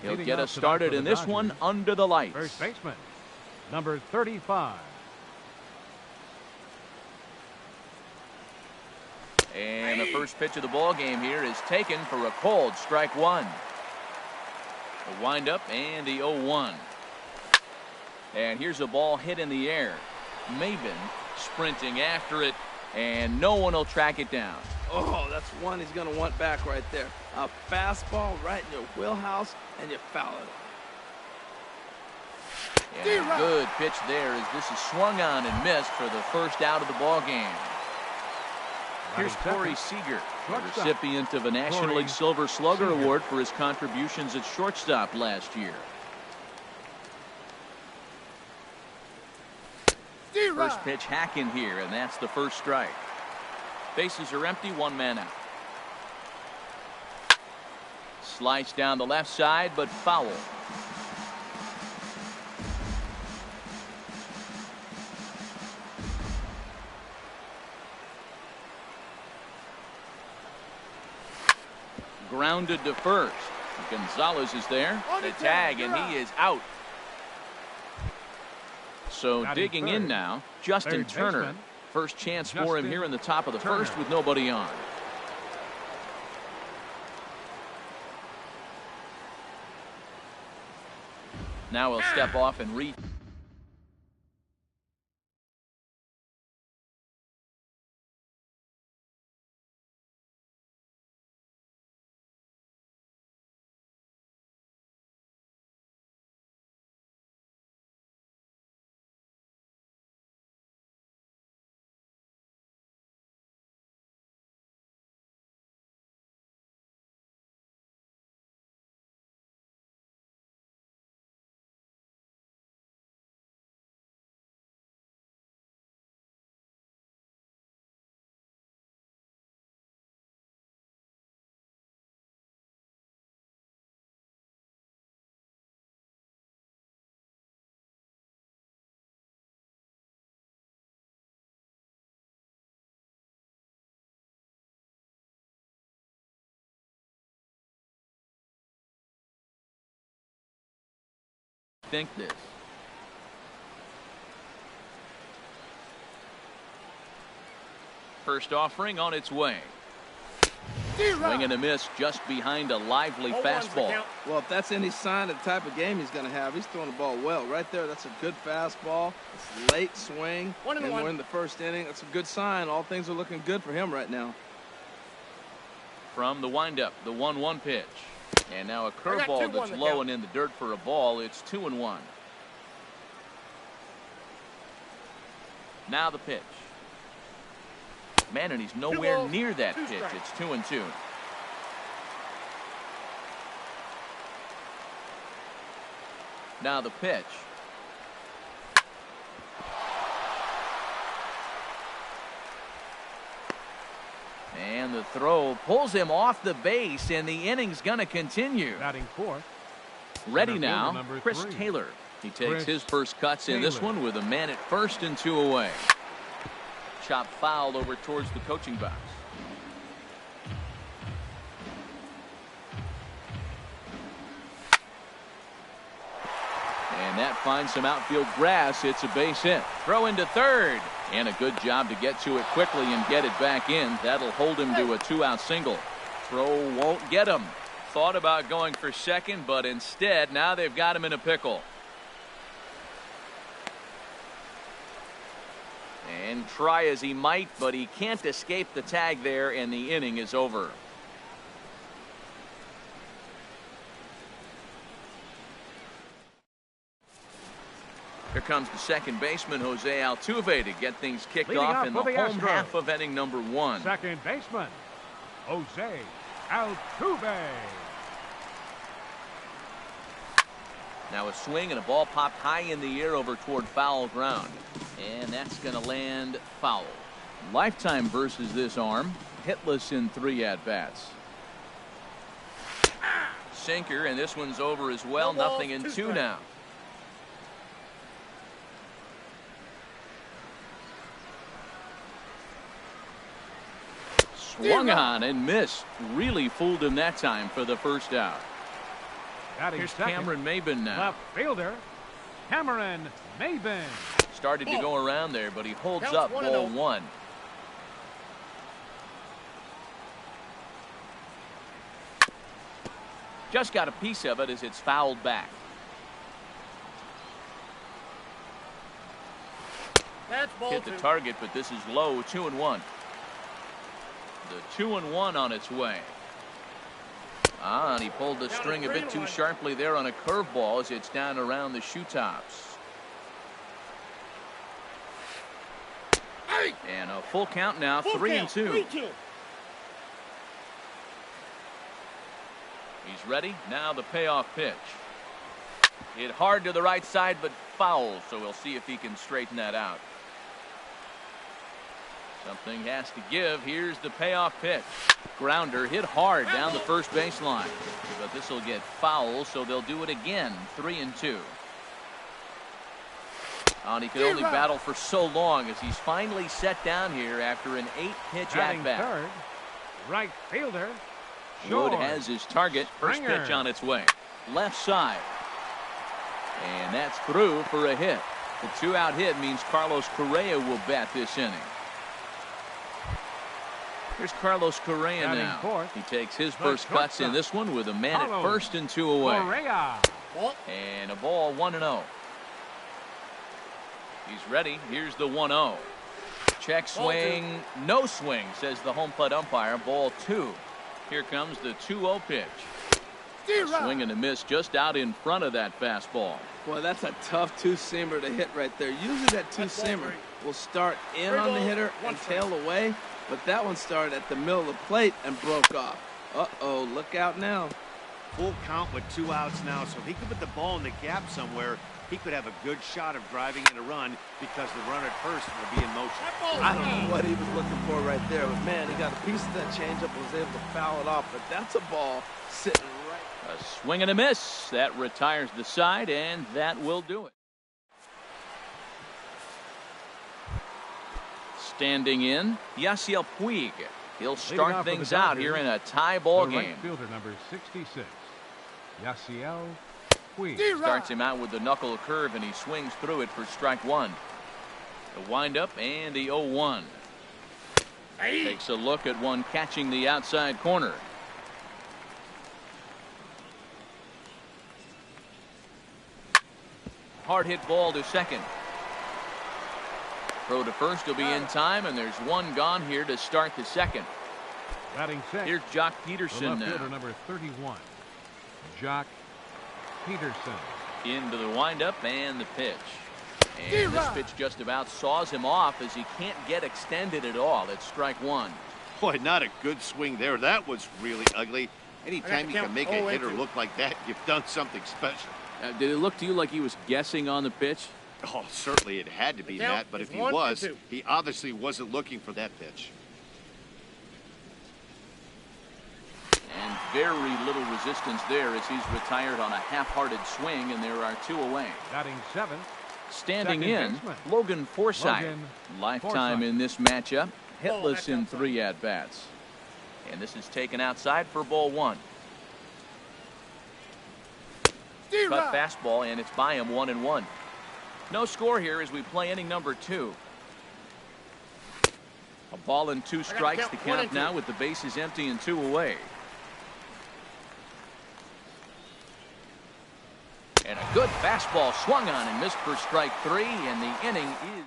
He'll get us started in this one under the lights. First baseman, number 35. And the first pitch of the ball game here is taken for a cold strike one. The windup and the 0-1. And here's a ball hit in the air. Maben sprinting after it, and no one will track it down. Oh, that's one he's going to want back right there. A fastball right in your wheelhouse, and you foul it. And a good pitch there as this is swung on and missed for the first out of the ball game. Here's Corey Seager, recipient of a National League Silver Slugger Award for his contributions at shortstop last year. First pitch hacking here, and that's the first strike. Bases are empty, one man out. Slice down the left side, but foul. Grounded to first. Gonzalez is there. The tag, and he is out. So digging in now, Justin Turner. First chance for him here in the top of the first with nobody on. Now he'll step off and read. Think this. First offering on its way. Swing and a miss just behind a lively fastball. Well, if that's any sign of the type of game he's going to have, he's throwing the ball well. Right there, that's a good fastball. It's late swing, and we're in the first inning. That's a good sign. All things are looking good for him right now. From the windup, the 1-1 pitch. And now a curveball that's low and in the dirt for a ball. It's 2-1. Now the pitch. Man, and he's nowhere near that pitch. It's 2-2. Now the pitch. And the throw pulls him off the base, and the inning's going to continue. Batting fourth. Ready now, Chris Taylor. He takes his first cuts in this one with a man at first and 2 away. Chop foul over towards the coaching box. And that finds some outfield grass. It's a base hit. Throw into third. And a good job to get to it quickly and get it back in. That'll hold him to a 2-out single. Throw won't get him. Thought about going for second, but instead now they've got him in a pickle. And try as he might, but he can't escape the tag there, and the inning is over. Here comes the second baseman, Jose Altuve, to get things kicked off in the home half of inning number 1. Second baseman, Jose Altuve. Now a swing and a ball popped high in the air over toward foul ground. And that's going to land foul. Lifetime versus this arm. Hitless in 3 at-bats. Sinker, and this one's over as well. Nothing in 2 now. Swung on and missed. Really fooled him that time for the first out. Batting Here's second, Cameron Maben now. left fielder, Cameron Maben. Started to go around there, but he holds Counts up 1-0. ball one. Just got a piece of it as it's fouled back. That's ball Hit the two. target, but this is low. 2-1. The 2-1 on its way. And he pulled the string a bit too sharply there on a curveball as it's down around the shoe tops. And a full count now, 3-2. He's ready. Now the payoff pitch. Hit hard to the right side, but foul, so we'll see if he can straighten that out. Something has to give. Here's the payoff pitch. Grounder hit hard down the first baseline, but this will get foul, so they'll do it again. 3-2. And he could only battle for so long as he's finally set down here after an 8-pitch Batting at-bat. third, right fielder, Wood Short. has his target. First Springer. pitch on its way. Left side. And that's through for a hit. The 2-out hit means Carlos Correa will bat this inning. Here's Carlos Correa Batting now. fourth, He takes his the first cuts in shortstop. this one with a man at Carlos first and 2 away. Correa. And a ball, 1-0. He's ready. Here's the 1-0. Check swing, no swing, says the home plate umpire. Ball 2. Here comes the 2-0 pitch. A swing and a miss just out in front of that fastball. Boy, that's a tough two-seamer to hit right there. Usually that two-seamer will start in on the hitter and tail away, but that one started at the middle of the plate and broke off. Uh-oh, look out now. Full count with 2 outs now, so if he could put the ball in the gap somewhere, he could have a good shot of driving in a run because the runner at first will be in motion. I don't know what he was looking for right there, but man, he got a piece of that changeup, was able to foul it off, but that's a ball sitting right. A swing and a miss. That retires the side, and that will do it. Standing in, Yasiel Puig. He'll start off for the things out Dodgers, here in a tie ball the game. right fielder, number 66, Yasiel Puig. Starts him out with the knuckle curve, and he swings through it for strike one. The windup and the 0-1. Takes a look at one catching the outside corner. Hard hit ball to second. Throw to first will be in time, and there's one gone here to start the second. Batting sixth, Here's Jock the Peterson left fielder, now. number 31, Jock Peterson. Into the windup and the pitch. And this pitch just about saws him off as he can't get extended at all. It's strike one. Boy, not a good swing there. That was really ugly. Anytime you can make a hitter look like that, you've done something special. Did it look to you like he was guessing on the pitch? Oh, certainly it had to be that, but if he was, he obviously wasn't looking for that pitch. And very little resistance there as he's retired on a half-hearted swing, and there are 2 away. Batting seventh, Standing second in, baseman, Logan Forsythe. Logan Lifetime Forsythe. in this matchup, hitless that's in outside. 3 at-bats. And this is taken outside for ball 1. Cut fastball, and it's by him 1-1. No score here as we play inning number 2. A ball and 2 strikes. The count now with the bases empty and 2 away. And a good fastball swung on and missed for strike 3, and the inning is.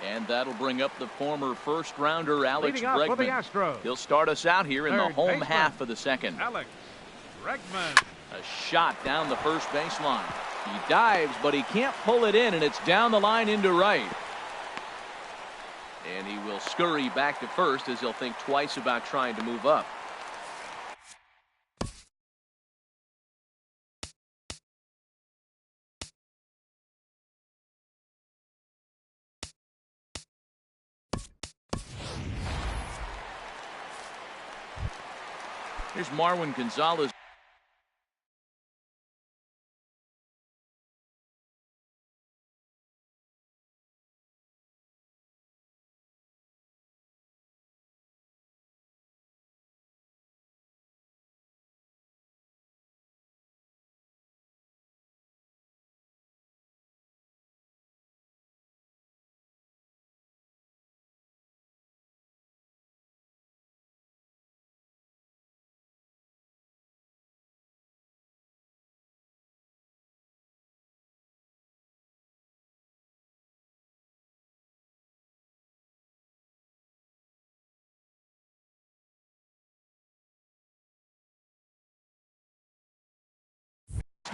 And that'll bring up the former first-rounder Alex leading off for the Bregman. Astros, He'll start us out here in the Third home baseman, half of the second. Alex Bregman. A shot down the first baseline. He dives, but he can't pull it in, and it's down the line into right. And he will scurry back to first as he'll think twice about trying to move up. Here's Marwin Gonzalez.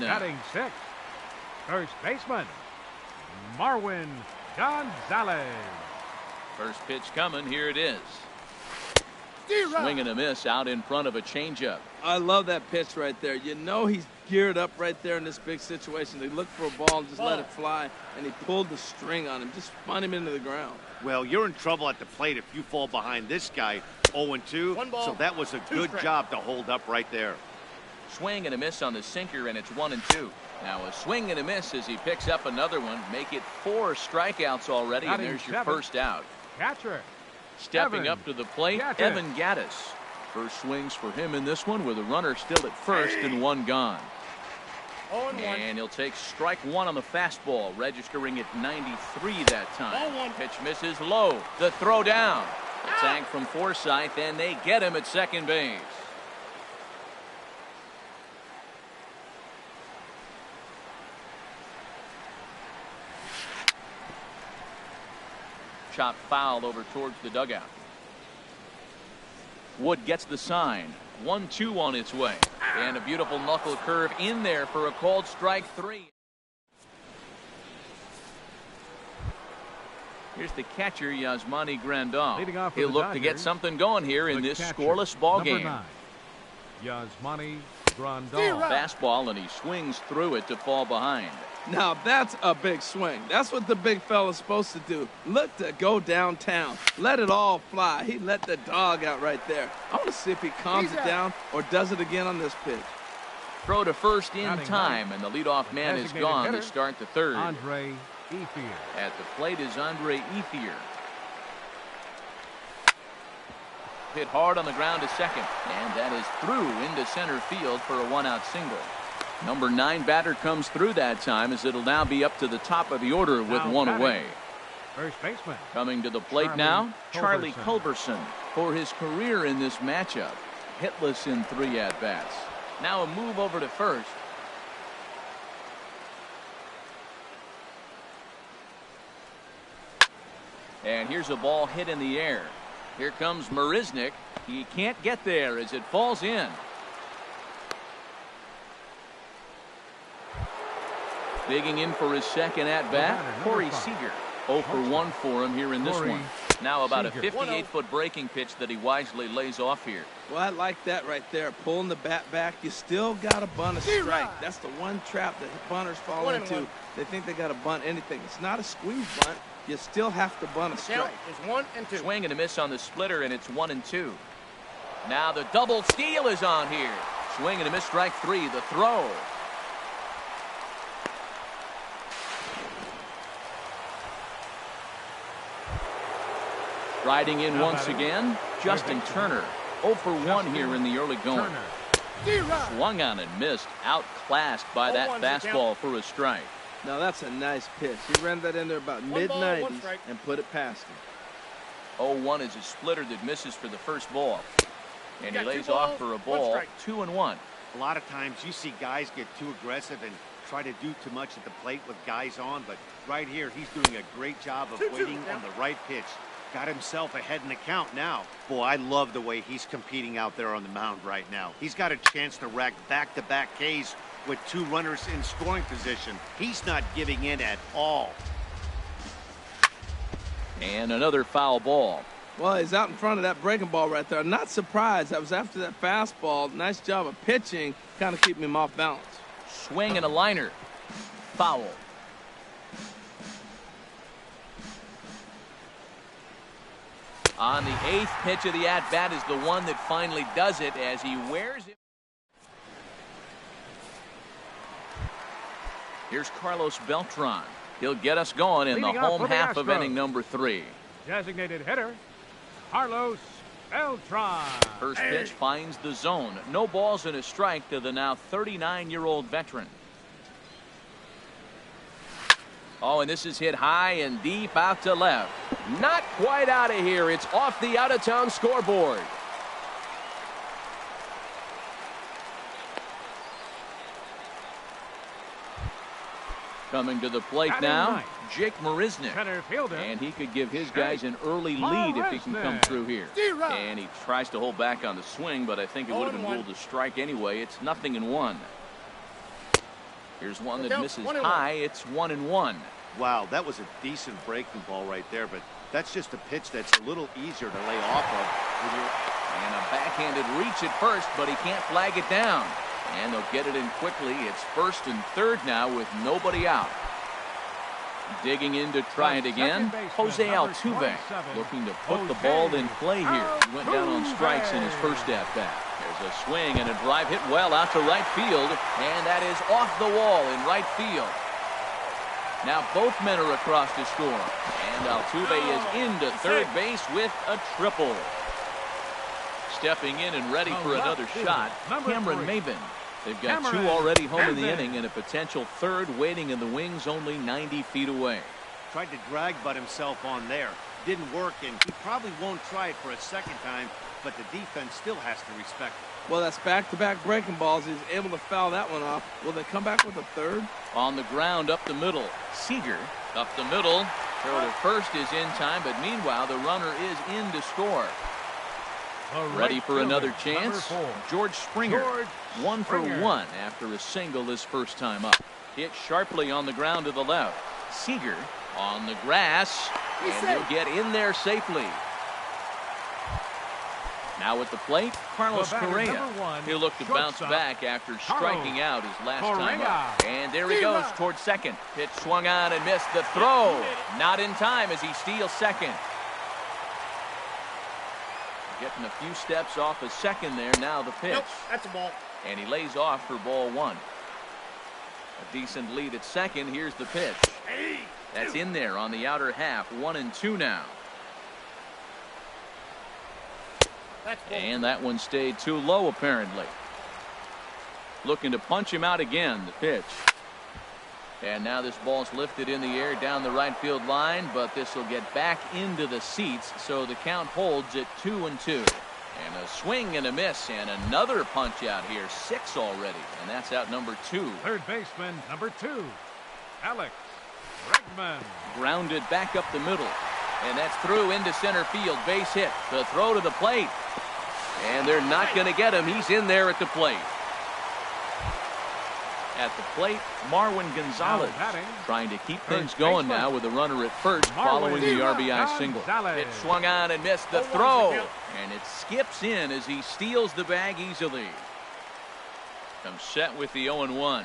now. Batting sixth, first baseman, Marwin Gonzalez. First pitch coming. Here it is. Swing and a miss out in front of a changeup. I love that pitch right there. You know he's geared up right there in this big situation. They looked for a ball and just let it fly, and he pulled the string on him, just spun him into the ground. Well, you're in trouble at the plate if you fall behind this guy 0-2, so that was a good job to hold up right there. Swing and a miss on the sinker, and it's 1-2. Now a swing and a miss as he picks up another one. Make it 4 strikeouts already, and there's your first out. Catcher. Stepping up to the plate, Evan Gattis. First swings for him in this one with a runner still at first and one gone. And he'll take strike one on the fastball, registering at 93 that time. Pitch misses low. The throw down. The tag from Forsythe, and they get him at second base. Chop foul over towards the dugout. Wood gets the sign. 1-2 on its way. And a beautiful knuckle curve in there for a called strike 3. Here's the catcher, Yasmani Grandal. He'll look to get something going here in this scoreless ball game. 9, Yasmani Grandal. Fastball, and he swings through it to fall behind. Now that's a big swing. That's what the big fella's supposed to do. Look to go downtown. Let it all fly. He let the dog out right there. I want to see if he calms it down or does it again on this pitch. Throw to first in time, and the leadoff man is gone to start the third. Andre Ethier. At the plate is Andre Ethier. Hit hard on the ground to second, and that is through into center field for a one-out single. Number 9 batter comes through that time, as it'll now be up to the top of the order with one away. First baseman. Coming to the plate now, Charlie Culberson for his career in this matchup. Hitless in 3 at-bats. Now a move over to first. And here's a ball hit in the air. Here comes Marisnick. He can't get there as it falls in. Digging in for his second at-bat, Corey Seager. 0 for 1 for him here in this one. Now about a 58-foot breaking pitch that he wisely lays off here. Well, I like that right there. Pulling the bat back. You still got to bunt a strike. That's the one trap that bunters fall into. They think they got to bunt anything. It's not a squeeze bunt. You still have to bunt a strike. It's 1-2. Swing and a miss on the splitter, and it's 1-2. Now the double steal is on here. Swing and a miss, strike 3. The throw. Riding in once again, Justin Turner. 0 for 1 here in the early going. Swung on and missed, outclassed by that fastball for a strike. Now that's a nice pitch. He ran that in there about mid-90s and put it past him. 0-1 is a splitter that misses for the first ball. And he lays off for a ball, 2-1. A lot of times you see guys get too aggressive and try to do too much at the plate with guys on, but right here he's doing a great job of waiting on the right pitch. Got himself ahead in the count now. Boy, I love the way he's competing out there on the mound right now. He's got a chance to rack back-to-back Ks with 2 runners in scoring position. He's not giving in at all. And another foul ball. Well, he's out in front of that breaking ball right there. I'm not surprised. I was after that fastball. Nice job of pitching, kind of keeping him off balance. Swing and a liner. Foul. On the 8th pitch of the at-bat is the one that finally does it as he wears it. Here's Carlos Beltran. He'll get us going in the home half of inning number 3. Designated hitter, Carlos Beltran. First pitch finds the zone. No balls and a strike to the now 39-year-old veteran. Oh, and this is hit high and deep out to left. Not quite out of here. It's off the out-of-town scoreboard. Coming to the plate now, Jake Marisnick. And he could give his guys an early lead if he can come through here. And he tries to hold back on the swing, but I think it would have been ruled a strike anyway. It's 0-1. Here's one that misses high. It's 1-1. Wow, that was a decent breaking ball right there, but that's just a pitch that's a little easier to lay off of. And a backhanded reach at first, but he can't flag it down. And they'll get it in quickly. It's 1st and 3rd now with nobody out. Digging in to try it again, Jose Altuve looking to put the ball in play here. He went down on strikes in his first at-bat. There's a swing and a drive hit well out to right field, and that is off the wall in right field. Now both men are across to score, and Altuve is into third base with a triple. Stepping in and ready for another shot, Cameron Maybin. They've got 2 already home in the inning and a potential 3rd waiting in the wings only 90 feet away. Tried to drag Bud himself on there. Didn't work, and he probably won't try it for a second time, but the defense still has to respect it. Well, that's back-to-back breaking balls. He's able to foul that one off. Will they come back with a 3rd? On the ground up the middle. Seager up the middle. Throw to first is in time, but meanwhile the runner is in to score. Ready for another chance. George Springer. 1 for 1 after a single his first time up. Hit sharply on the ground to the left. Seager on the grass, and he'll get in there safely. Now at the plate, Carlos Correa. He'll look to bounce back after striking out his last time up. And there he goes towards second. Pitch swung on and missed. The throw not in time as he steals second. Getting a few steps off of second there. Now the pitch. Nope, that's a ball. And he lays off for ball 1. A decent lead at second. Here's the pitch. That's in there on the outer half. 1-2 now. And that one stayed too low apparently. Looking to punch him out again. The pitch. And now this ball's lifted in the air down the right field line, but this will get back into the seats, so the count holds at 2-2. And a swing and a miss, and another punch out here. 6 already, and that's out number 2. Third baseman, number 2, Alex Bregman. Grounded back up the middle, and that's through into center field. Base hit. The throw to the plate, and they're not going to get him. He's in there at the plate. At the plate, Marwin Gonzalez trying to keep things going now with a runner at first following the RBI single. It swung on and missed the throw, and it skips in as he steals the bag easily. Comes set with the 0-1.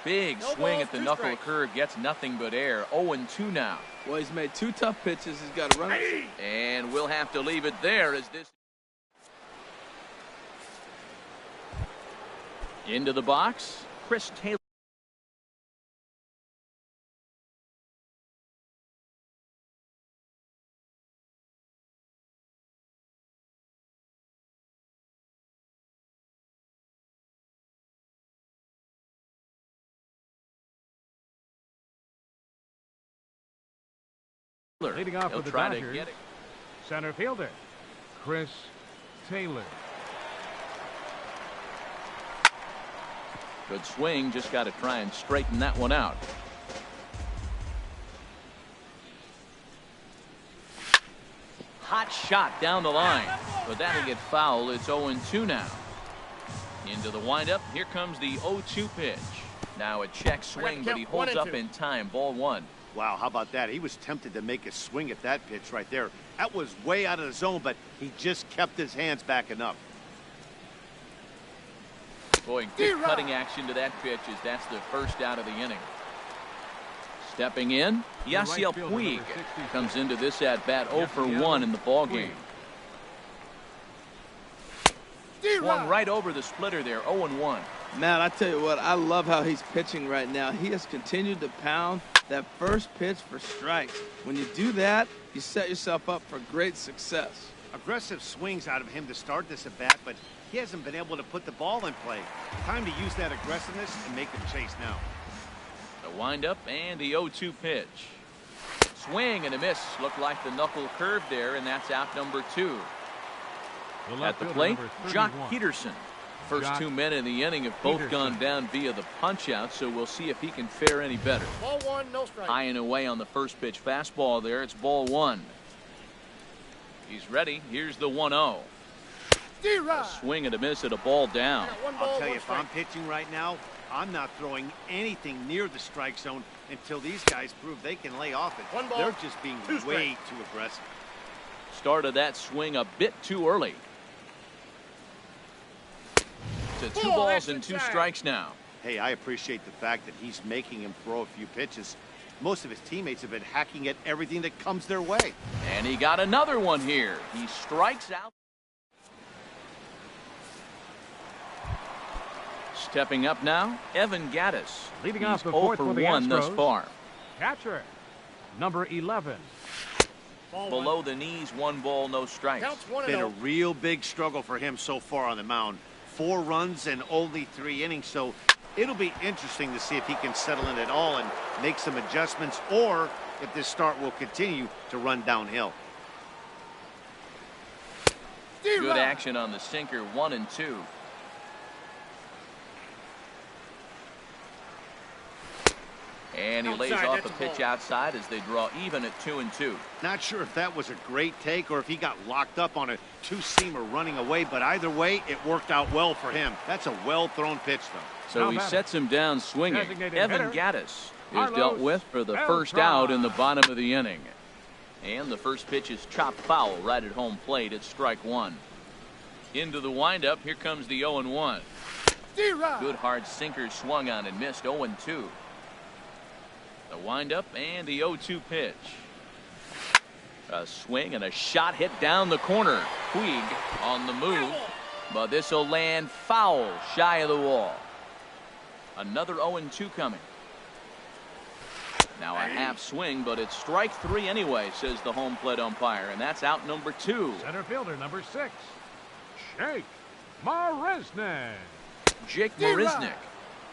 Big swing at the knuckle curve, gets nothing but air. 0-2 now. Well, he's made 2 tough pitches. He's got to run it. And we'll have to leave it there as this. Into the box, Chris Taylor. Leading off He'll for the try Dodgers, to get it. center fielder Chris Taylor. Good swing, just got to try and straighten that one out. Hot shot down the line, but that'll get foul. It's 0-2 now. Into the windup, here comes the 0-2 pitch. Now a check swing, but he holds up in time. Ball 1. Wow, how about that? He was tempted to make a swing at that pitch right there. That was way out of the zone, but he just kept his hands back enough. Boy, good cutting action to that pitch as that's the first out of the inning. Stepping in, Yasiel Puig comes into this at-bat 0 for 1 in the ballgame. Swung right over the splitter there, 0-1. Man, I tell you what, I love how he's pitching right now. He has continued to pound that first pitch for strikes. When you do that, you set yourself up for great success. Aggressive swings out of him to start this at-bat, but he hasn't been able to put the ball in play. Time to use that aggressiveness and make him chase now. The windup and the 0-2 pitch. Swing and a miss. Looked like the knuckle curve there, and that's out number 2. At the plate, Jock Peterson. First 2 men in the inning have both gone down via the punch-out, so we'll see if he can fare any better. Ball 1, no strike. High and away on the first pitch fastball there. It's ball 1. He's ready. Here's the 1-0. A swing and a miss at a ball down. I'll tell you, if I'm pitching right now, I'm not throwing anything near the strike zone until these guys prove they can lay off it. One ball, They're just being two way strikes. too aggressive. Started that swing a bit too early. To 2 balls and 2 strikes now. Hey, I appreciate the fact that he's making him throw a few pitches. Most of his teammates have been hacking at everything that comes their way. And he got another one here. He strikes out. Stepping up now, Evan Gaddis. Leading He's off the 0 fourth for for the 1 thus Astros. far. Catcher, number 11. Ball Below one. the knees, 1 ball, no strikes. Counts 1-0. Been a real big struggle for him so far on the mound. 4 runs and only 3 innings, so it'll be interesting to see if he can settle in at all and make some adjustments, or if this start will continue to run downhill. Good action on the sinker, 1 and 2. And he lays Outside, off a that's a pitch ball. outside as they draw even at 2 and 2. Not sure if that was a great take or if he got locked up on a 2-seamer running away, but either way, it worked out well for him. That's a well-thrown pitch, though. So Now he batting. sets him down swinging. Designated Evan hitter, Gaddis is Carlos dealt with for the first Beltran. out in the bottom of the inning. And the first pitch is chopped foul right at home plate. It's strike 1. Into the windup. Here comes the 0 and 1. Good hard sinker swung on and missed. 0 and 2. The windup and the 0-2 pitch. A swing and a shot hit down the corner. Puig on the move, but this will land foul shy of the wall. Another 0 and 2 coming. Now a half swing, but it's strike 3 anyway, says the home plate umpire, and that's out number 2. Center fielder, number 6. Jake Marisnik. Jake Marisnik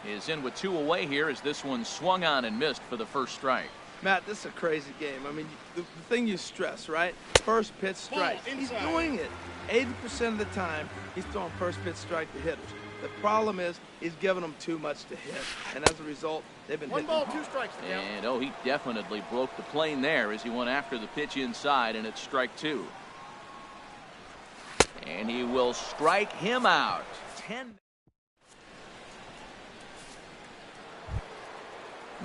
is in with 2 away here as this one swung on and missed for the first strike. Matt, this is a crazy game. I mean, the thing you stress, right? First pitch strike. He's inside. doing it 80% of the time. He's throwing first pitch strike to hitters. The problem is he's giving them too much to hit, and as a result, they've been 1 hitting ball, them 2 hard. strikes. To count. And he definitely broke the plane there as he went after the pitch inside, and it's strike 2. And he will strike him out. 10.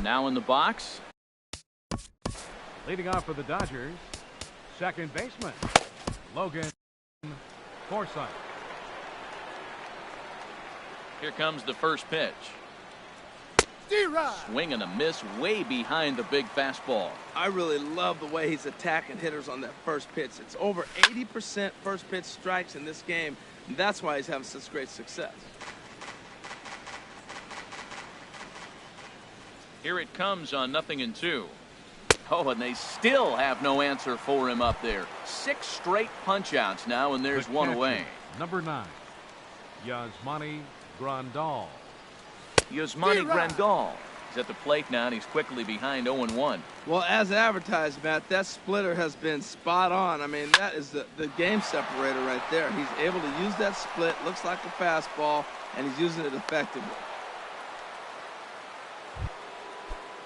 Now in the box. Leading off for the Dodgers, second baseman, Logan Forsythe. Here comes the first pitch. Swing and a miss way behind the big fastball. I really love the way he's attacking hitters on that first pitch. It's over 80% first pitch strikes in this game, and that's why he's having such great success. Here it comes on 0-2. Oh, and they still have no answer for him up there. 6 straight punch-outs now, and there's The 1 catcher, away. Number 9, Yasmani Grandal. Yasmani Grandal is at the plate now, and he's quickly behind 0-1. Well, as advertised, Matt, that splitter has been spot on. I mean, that is the game separator right there. He's able to use that split, looks like a fastball, and he's using it effectively.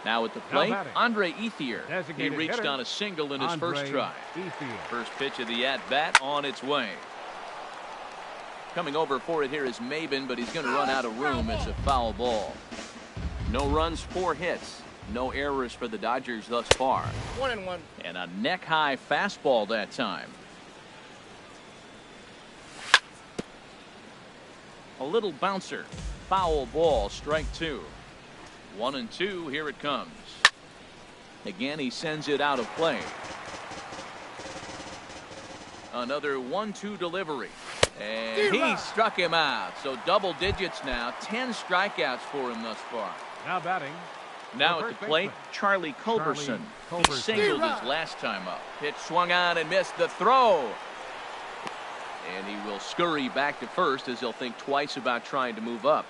Now at the plate, batting. Andre Ethier. He Designated reached hitter, on a single in his Andre first try. Ethier. First pitch of the at-bat on its way. Coming over for it here is Maben, but he's going to run out of room. It's a foul ball. No runs, 4 hits. No errors for the Dodgers thus far. 1-1. And a neck-high fastball that time. A little bouncer. Foul ball, strike 2. 1-2, here it comes. Again, he sends it out of play. Another 1-2 delivery. And he struck him out. So double digits now. 10 strikeouts for him thus far. Now batting, Now the at the first plate, baseman, Charlie Culberson. He Culberson. singled his last time up. Pitch swung on and missed the throw. And he will scurry back to first as he'll think twice about trying to move up.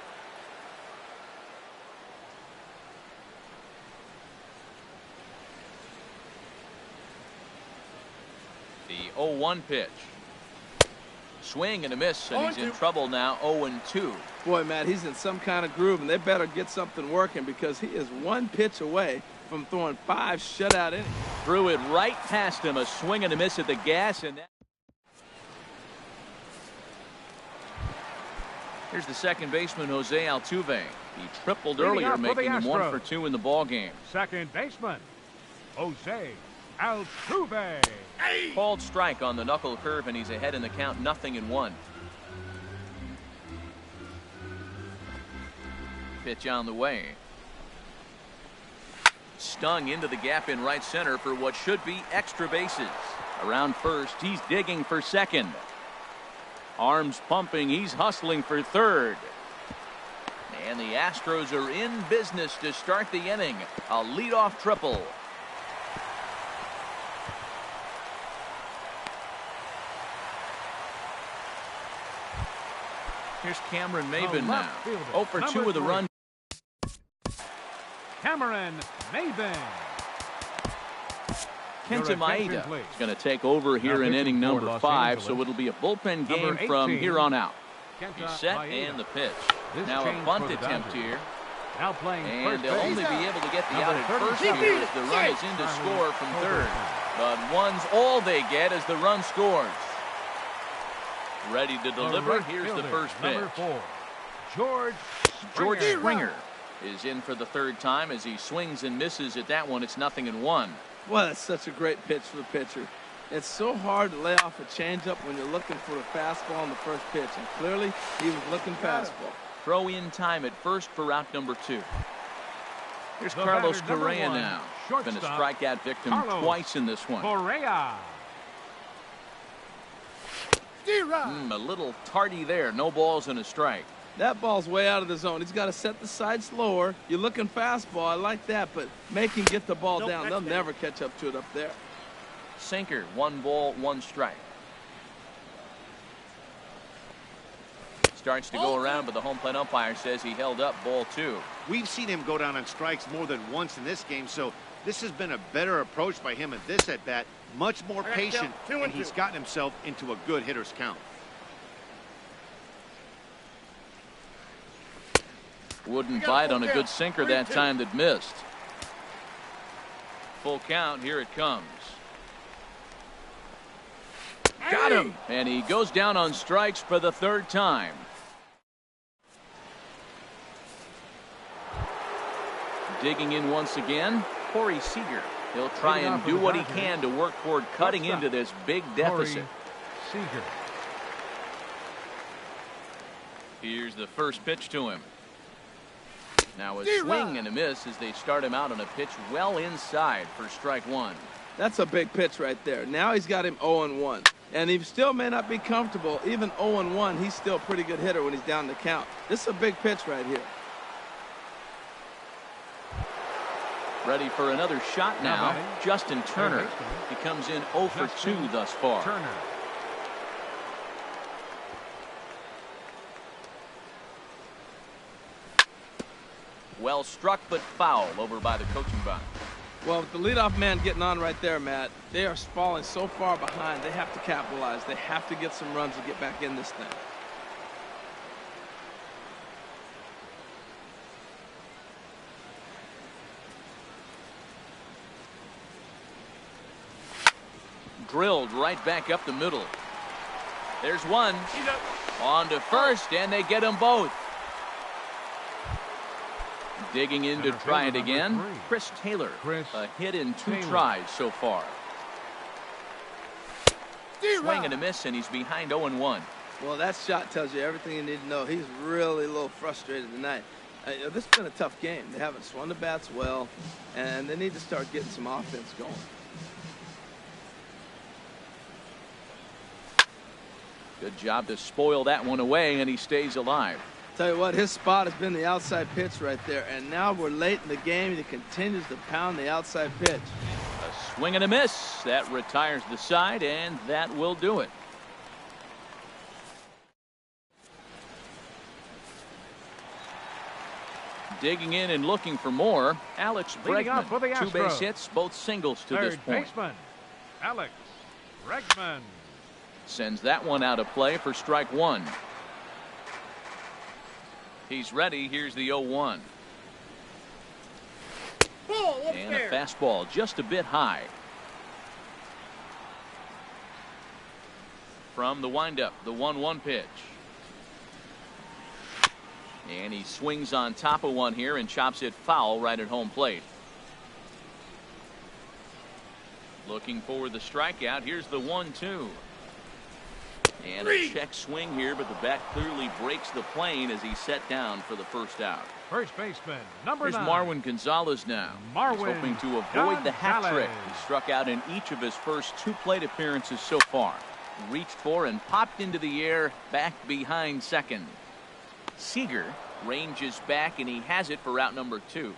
The 0-1 pitch. Swing and a miss, and he's in 0-2. trouble now. 0-2. Boy, Matt, he's in some kind of groove, and they better get something working because he is 1 pitch away from throwing 5 shutout innings. Threw it right past him. A swing and a miss at the gas, and that. Here's the second baseman, Jose Altuve. He tripled Leading earlier, off for the making him 1 Astros. for 2 in the ball game. Second baseman, Jose Altuve. Called strike on the knuckle curve, and he's ahead in the count, 0-1. Pitch on the way. Stung into the gap in right center for what should be extra bases. Around first, he's digging for second. Arms pumping, he's hustling for third. And the Astros are in business to start the inning. A leadoff triple. Here's Cameron Maybin now. 0 for 2 with a run. Cameron Maybin. Kenta Maeda is going to take over here in inning number 5, so it'll be a bullpen game from here on out. He's set and the pitch. Now a bunt attempt here. Now playing and they'll only be able to get the out at first here as the run is in to score from third. But one's all they get as the run scores. Ready to deliver. Here's the first pitch. George Springer is in for the third time as he swings and misses at that one. It's 0-1. Well, that's such a great pitch for the pitcher. It's so hard to lay off a changeup when you're looking for a fastball on the first pitch, and clearly he was looking fastball. Throw in time at first for route number 2. Here's Carlos Correa now. Been a strikeout victim twice in this one. Correa. A little tardy there. No balls and a strike. That ball's way out of the zone. He's got to set the side slower. You're looking fastball. I like that, but make him get the ball down. They'll never catch up to it up there. Sinker, 1 ball, 1 strike. Starts to go around, but the home plate umpire says he held up ball 2. We've seen him go down on strikes more than once in this game, so this has been a better approach by him at this at-bat. Much more patient, and he's gotten himself into a good hitter's count. Wouldn't bite on a good sinker that time that missed. Full count. Here it comes. Got him. And he goes down on strikes for the 3rd time. Digging in once again, Corey Seager. He'll try and do what he can to work toward cutting into this big deficit. Seager. Here's the first pitch to him. Now a swing and a miss as they start him out on a pitch well inside for strike 1. That's a big pitch right there. Now he's got him 0-1. And he still may not be comfortable. Even 0-1, he's still a pretty good hitter when he's down the count. This is a big pitch right here. Ready for another shot now. Justin Turner. He comes in 0 for 2 thus far. Turner. Well struck, but foul over by the coaching box. Well, with the leadoff man getting on right there, Matt, they are falling so far behind. They have to capitalize. They have to get some runs to get back in this thing. Drilled right back up the middle. There's one. On to first, and they get them both. Digging in to try it again. Chris Taylor. A hit in 2 tries so far. Swing and a miss, and he's behind 0-1. Well, that shot tells you everything you need to know. He's really a little frustrated tonight. This has been a tough game. They haven't swung the bats well, and they need to start getting some offense going. Good job to spoil that one away, and he stays alive. Tell you what, his spot has been the outside pitch right there, and now we're late in the game, and he continues to pound the outside pitch. A swing and a miss. That retires the side, and that will do it. Digging in and looking for more, Alex Bregman. 2 base hits, both singles to this point. Baseman, Alex Bregman. Sends that one out of play for strike 1. He's ready. Here's the 0-1. And a fastball just a bit high. From the windup, the 1-1 pitch. And he swings on top of one here and chops it foul right at home plate. Looking for the strikeout. Here's the 1-2. And a check swing here, but the bat clearly breaks the plane as he's set down for the first out. First baseman, number Here's 9. Marwin Gonzalez now. He's hoping to avoid the hat trick. He struck out in each of his first 2 plate appearances so far. Reached for and popped into the air back behind second. Seager ranges back, and he has it for out number 2.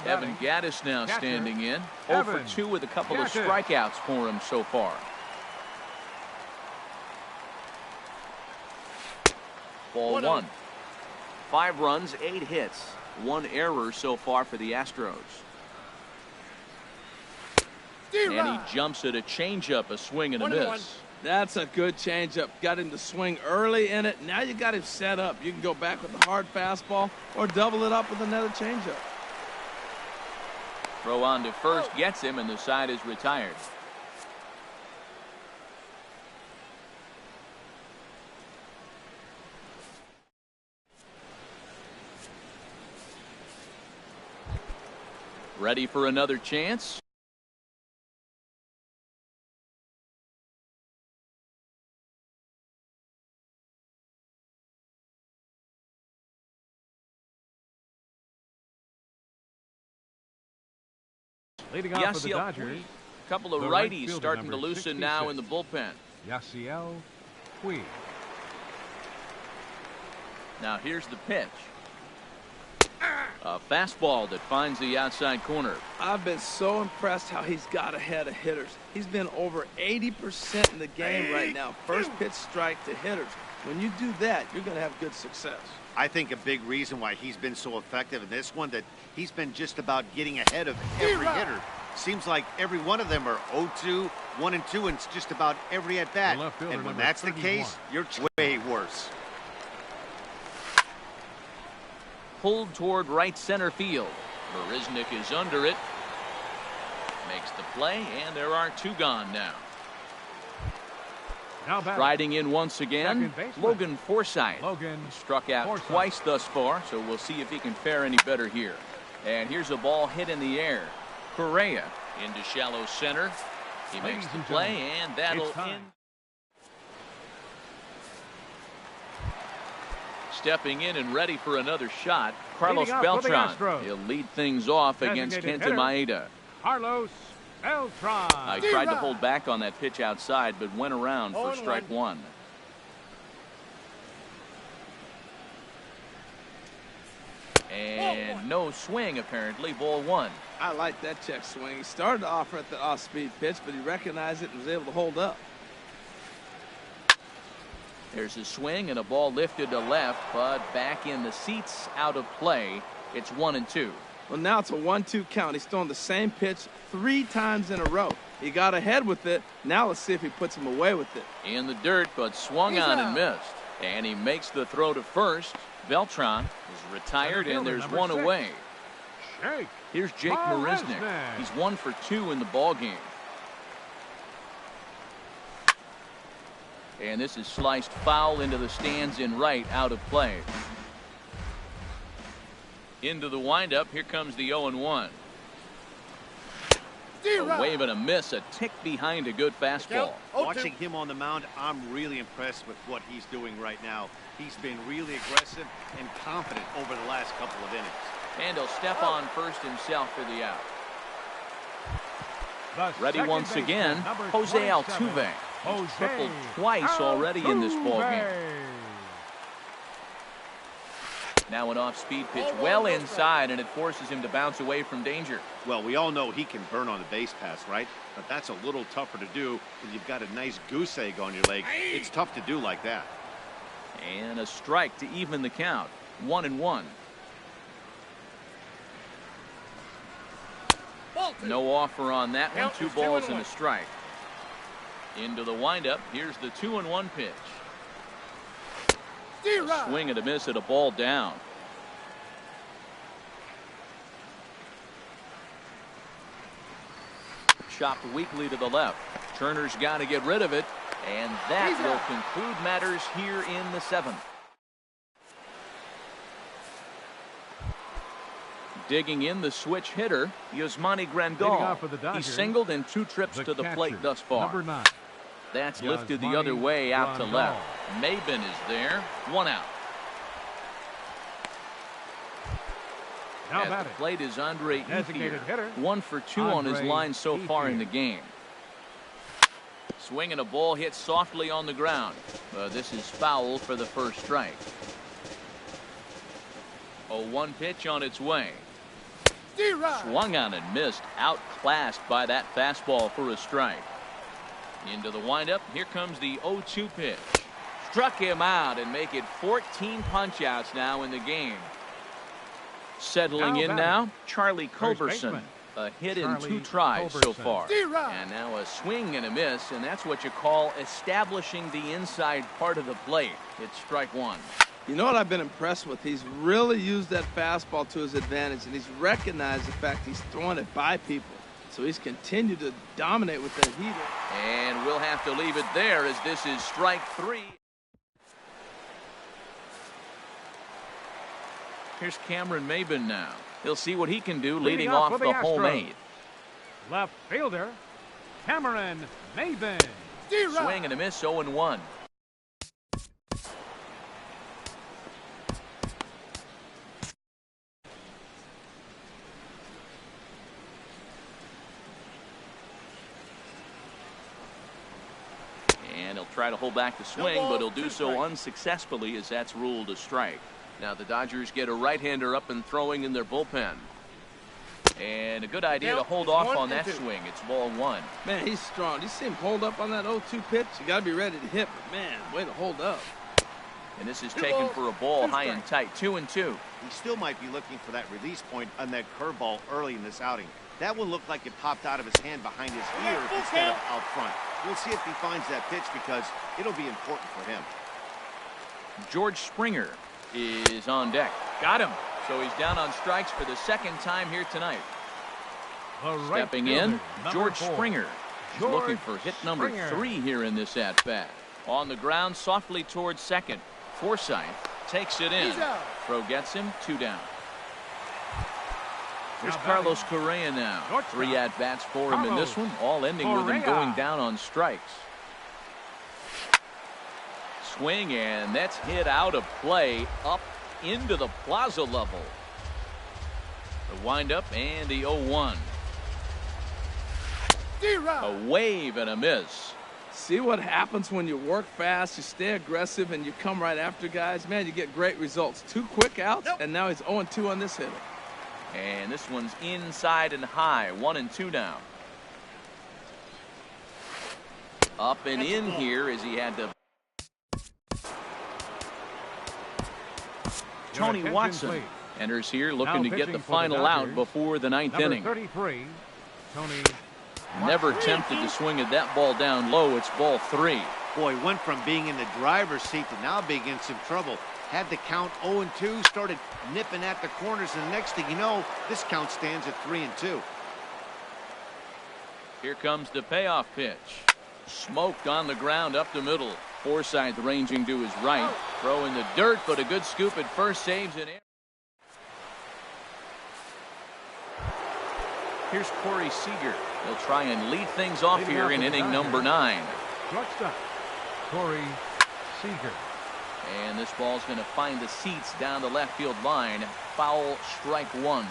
Evan Gattis now standing in. 0 for 2 with a couple of strikeouts for him so far. Ball 1. 5 runs, 8 hits, 1 error so far for the Astros. And he jumps at a changeup, a swing and a miss. That's a good changeup. Got him to swing early in it. Now you got him set up. You can go back with a hard fastball or double it up with another changeup. Throw on to first gets him, and the side is retired. Ready for another chance? Leading off for the Dodgers. A couple of righties starting to loosen now in the bullpen. Yasiel Puig. Now here's the pitch. A fastball that finds the outside corner. I've been so impressed how he's got ahead of hitters. He's been over 80% in the game right now. First pitch strike to hitters. When you do that, you're going to have good success. I think a big reason why he's been so effective in this one, that he's been just about getting ahead of every hitter. Seems like every one of them are 0-2, 1-2, and it's just about every at-bat. And when that's the case, you're way worse. Pulled toward right center field. Marisnik is under it. Makes the play, and there are 2 gone now. Riding in once again, Logan Forsythe. Struck out twice thus far, so we'll see if he can fare any better here. And here's a ball hit in the air. Correa into shallow center. He makes the play, and that'll end. Stepping in and ready for another shot, Carlos Beltran. He'll lead things off against Kenta Maeda. Carlos Beltran. I tried to hold back on that pitch outside, but went around for strike 1. And no swing, apparently. Ball 1. I like that check swing. He started to offer at the off-speed pitch, but he recognized it and was able to hold up. There's a swing and a ball lifted to left, but back in the seats, out of play. It's 1-2. Well, now it's a 1-2 count. He's throwing the same pitch 3 times in a row. He got ahead with it. Now let's see if he puts him away with it. In the dirt, but swung on and missed. And he makes the throw to first. Beltran is retired, and there's 1 away. Here's Jake Marisnik. He's 1 for 2 in the ball game. And this is sliced foul into the stands in right, out of play. Into the windup. Here comes the 0-1. A wave and a miss, a tick behind a good fastball. Watching him on the mound, I'm really impressed with what he's doing right now. He's been really aggressive and confident over the last couple of innings. And he'll step on first himself for the out. Ready once again, Jose Altuve. He's tripled twice already in this ballgame. Now an off-speed pitch well inside, and it forces him to bounce away from danger. Well, we all know he can burn on the base pass, right? But that's a little tougher to do when you've got a nice goose egg on your leg. It's tough to do like that. And a strike to even the count. 1-1. No offer on that one. 2 balls and a strike. Into the windup. Here's the 2-1 pitch. A swing and a miss at a ball down. Chopped weakly to the left. Turner's got to get rid of it, and that will conclude matters here in the 7th. Digging in the switch hitter, Yasmani Leading Grandal. off for the He Dodgers, singled in 2 trips to the plate catcher, thus far. number 9. That's lifted the Yasmani other way out to Grandal. left. Maben is there. 1 out. Now At the batting, plate is Andre designated Ethier. hitter, 1 for 2 on his Andre line so far in Ethier. the game. Swinging a ball hit softly on the ground. This is foul for the first strike. 0-1 pitch on its way. Swung on and missed. Outclassed by that fastball for a strike. Into the windup. Here comes the 0-2 pitch. Struck him out and make it 14 punch-outs now in the game. Settling in now, Charlie Culberson. A hit in 2 tries so far. And now a swing and a miss, and that's what you call establishing the inside part of the plate. It's strike 1. You know what I've been impressed with? He's really used that fastball to his advantage, and he's recognized the fact he's throwing it by people. So he's continued to dominate with that heater. And we'll have to leave it there as this is strike 3. Here's Cameron Maben now. He'll see what he can do leading off for the home Astros. 8th. Left fielder, Cameron Maben. Swing and a miss, 0-1. And he'll try to hold back the swing, but he'll do so unsuccessfully as that's ruled a strike. Now the Dodgers get a right-hander up and throwing in their bullpen. And a good idea to hold off on that swing. It's ball 1. Man, he's strong. You see him hold up on that 0-2 pitch? You got to be ready to hit, but man, way to hold up. And this is taken for a ball high and tight. 2-2. He still might be looking for that release point on that curveball early in this outing. That one looked like it popped out of his hand behind his ear instead of out front. We'll see if he finds that pitch because it'll be important for him. George Springer is on deck. Got him. So he's down on strikes for the 2nd time here tonight. Stepping in, George Springer. He's looking for hit number 3 here in this at-bat. On the ground, softly towards second. Forsythe takes it in. Throw gets him, 2 down. Here's Carlos Correa now. 3 at-bats for him in this one, all ending with him going down on strikes. Swing, and that's hit out of play up into the plaza level. The windup and the 0-1. A wave and a miss. See what happens when you work fast, you stay aggressive, and you come right after guys? Man, you get great results. 2 quick outs, and now he's 0-2 on this hitter. And this one's inside and high. 1-2 now. Up and in here as he had to. Tony Watson enters here looking to get the final out before the 9th inning. 33, Tony. Never tempted to swing at that ball down low. It's ball 3. Boy, went from being in the driver's seat to now being in some trouble. Had the count 0-2, started nipping at the corners, and the next thing you know, this count stands at 3-2. Here comes the payoff pitch. Smoked on the ground up the middle. Forsythe ranging to his right. Throw in the dirt, but a good scoop at first, saves an error. Here's Corey Seager. He'll try and lead things off here in inning number 9. Shortstop, Corey Seager. And this ball's going to find the seats down the left field line. Foul, strike 1.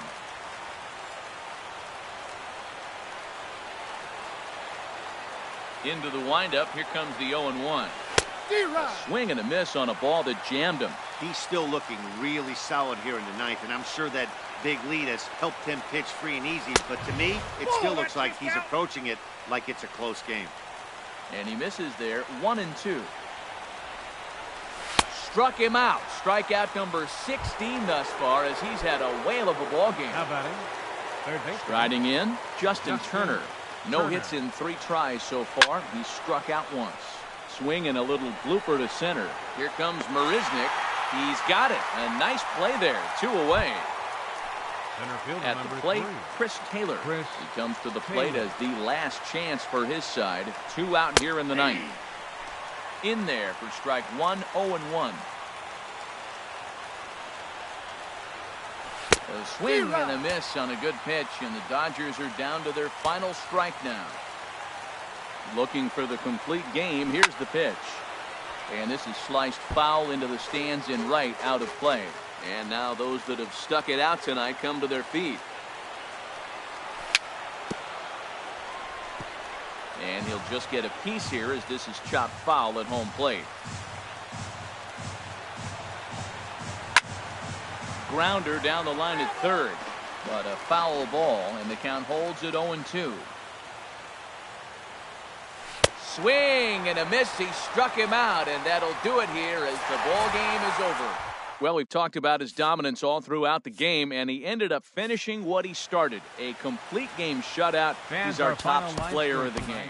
Into the windup. Here comes the 0-1. Swing and a miss on a ball that jammed him. He's still looking really solid here in the 9th, and I'm sure that big lead has helped him pitch free and easy, but to me, it still looks like he's approaching it like it's a close game. And he misses there. 1-2. Struck him out. Strikeout number 16 thus far as he's had a whale of a ball game. Now batting, third base. Riding in, Justin Turner. No hits in 3 tries so far. He's struck out once. Swing and a little blooper to center. Here comes Marisnik. He's got it. A nice play there. 2 away. At the plate, Chris Taylor. He comes to the plate as the last chance for his side. 2 out here in the 9th. In there for strike 1, 0-1. A swing and a miss on a good pitch, and the Dodgers are down to their final strike now. Looking for the complete game. Here's the pitch. And this is sliced foul into the stands in right, out of play. And now those that have stuck it out tonight come to their feet. And he'll just get a piece here as this is chopped foul at home plate. Grounder down the line at third, but a foul ball, and the count holds at 0-2. Swing and a miss. He struck him out, and that'll do it here as the ball game is over. Well, we've talked about his dominance all throughout the game, and he ended up finishing what he started. A complete game shutout. He's our top player of the game.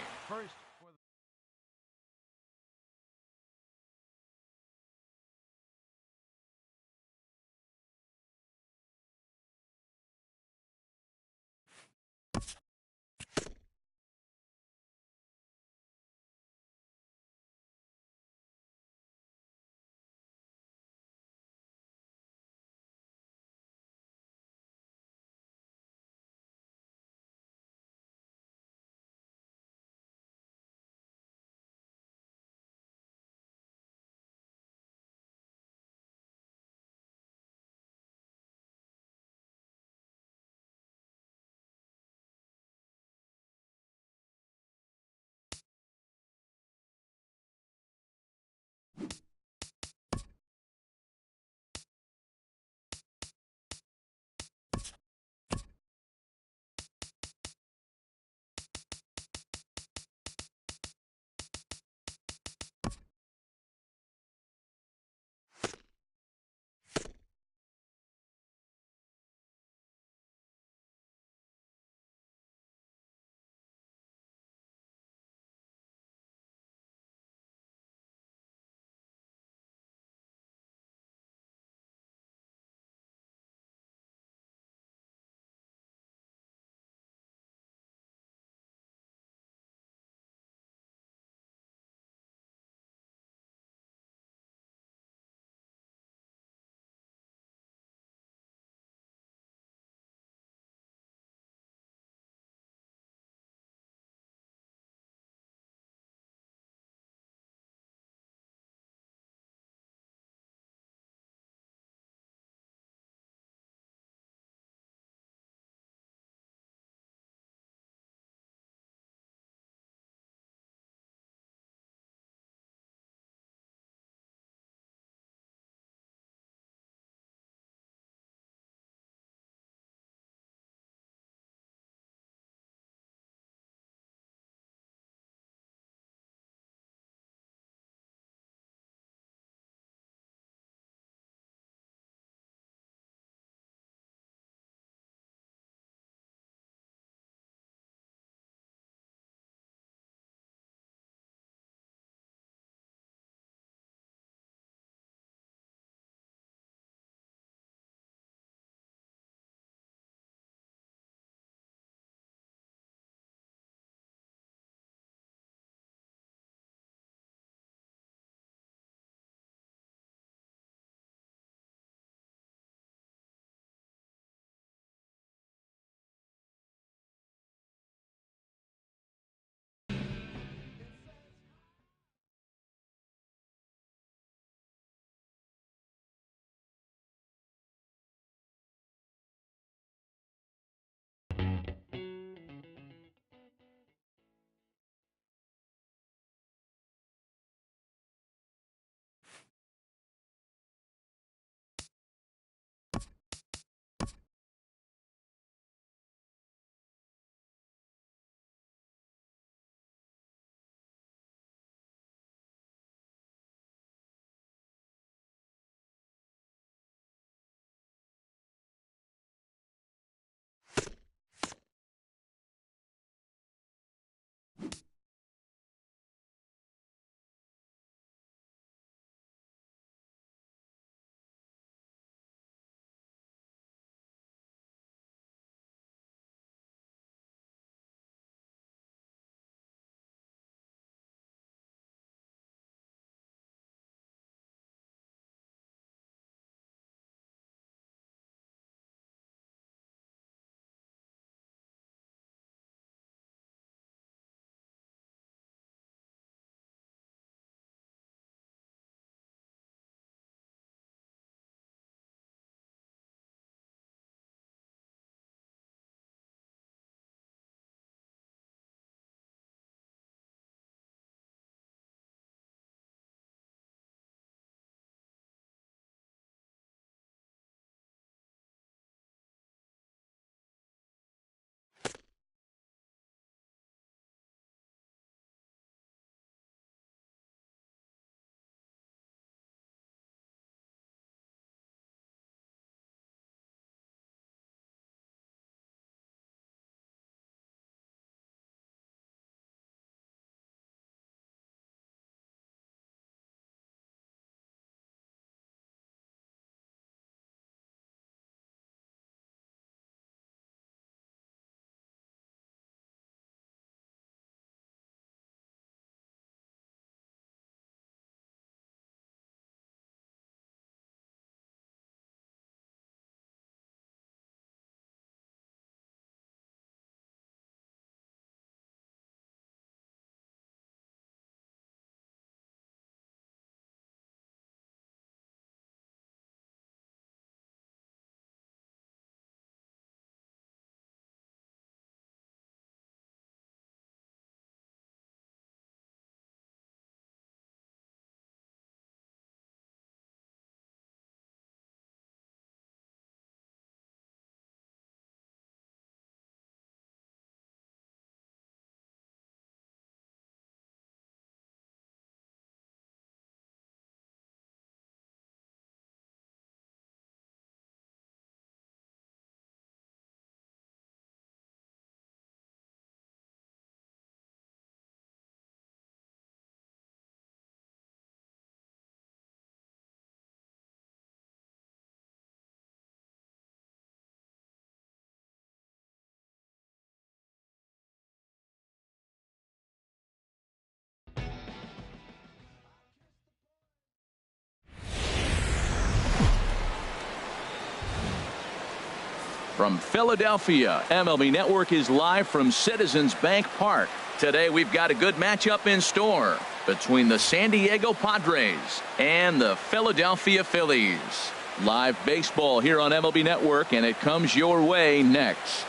From Philadelphia, MLB Network is live from Citizens Bank Park. Today we've got a good matchup in store between the San Diego Padres and the Philadelphia Phillies. Live baseball here on MLB Network, and it comes your way next.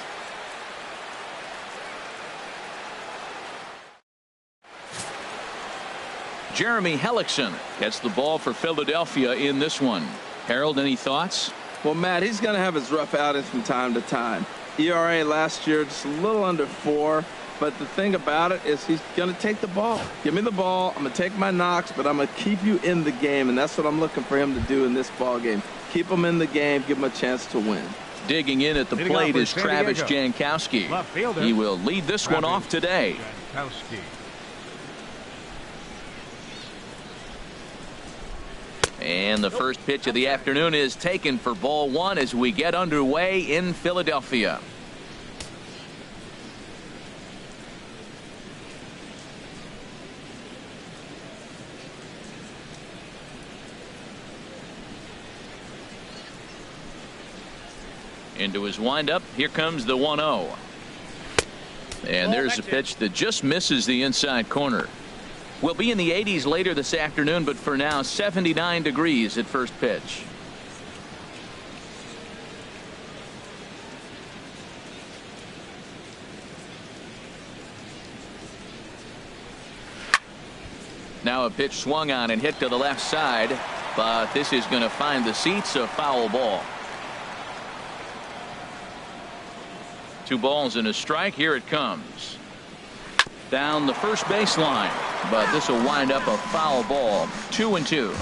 Jeremy Hellickson gets the ball for Philadelphia in this one. Harold, any thoughts? Well, Matt, he's going to have his rough outings from time to time. ERA last year just a little under 4. But the thing about it is he's going to take the ball. Give me the ball. I'm going to take my knocks, but I'm going to keep you in the game, and that's what I'm looking for him to do in this ball game. Keep him in the game, give him a chance to win. Digging in at the plate is Travis Jankowski. He will lead this one off today. And the first pitch of the afternoon is taken for ball 1 as we get underway in Philadelphia. Into his windup. Here comes the 1-0. And there's a pitch that just misses the inside corner. We'll be in the 80s later this afternoon, but for now 79 degrees at first pitch. Now a pitch swung on and hit to the left side, but this is going to find the seats, a foul ball. 2 balls and a strike. Here it comes. Down the first baseline, but this will wind up a foul ball. 2-2.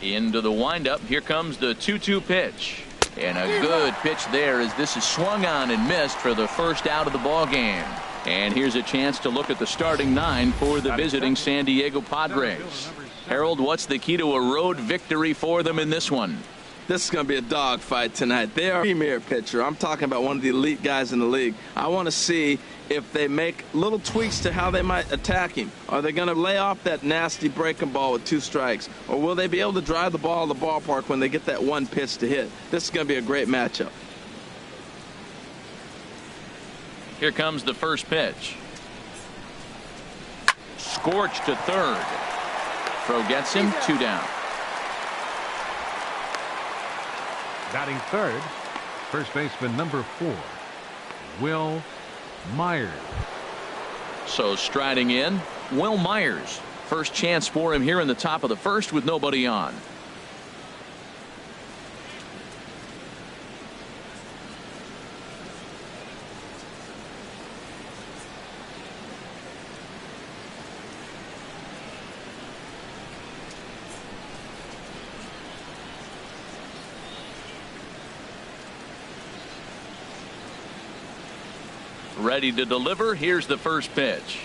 Into the windup. Here comes the 2-2 pitch. And a good pitch there as this is swung on and missed for the first out of the ball game. And here's a chance to look at the starting 9 for the visiting San Diego Padres. Harold, what's the key to a road victory for them in this one? This is going to be a dogfight tonight. They are a premier pitcher. I'm talking about one of the elite guys in the league. I want to see if they make little tweaks to how they might attack him. Are they going to lay off that nasty breaking ball with 2 strikes? Or will they be able to drive the ball to the ballpark when they get that one pitch to hit? This is going to be a great matchup. Here comes the first pitch. Scorched to third. Throw gets him. 2 down. Batting third, first baseman number 4, Will Myers. So striding in, Will Myers. First chance for him here in the top of the first with nobody on. Ready to deliver. Here's the first pitch.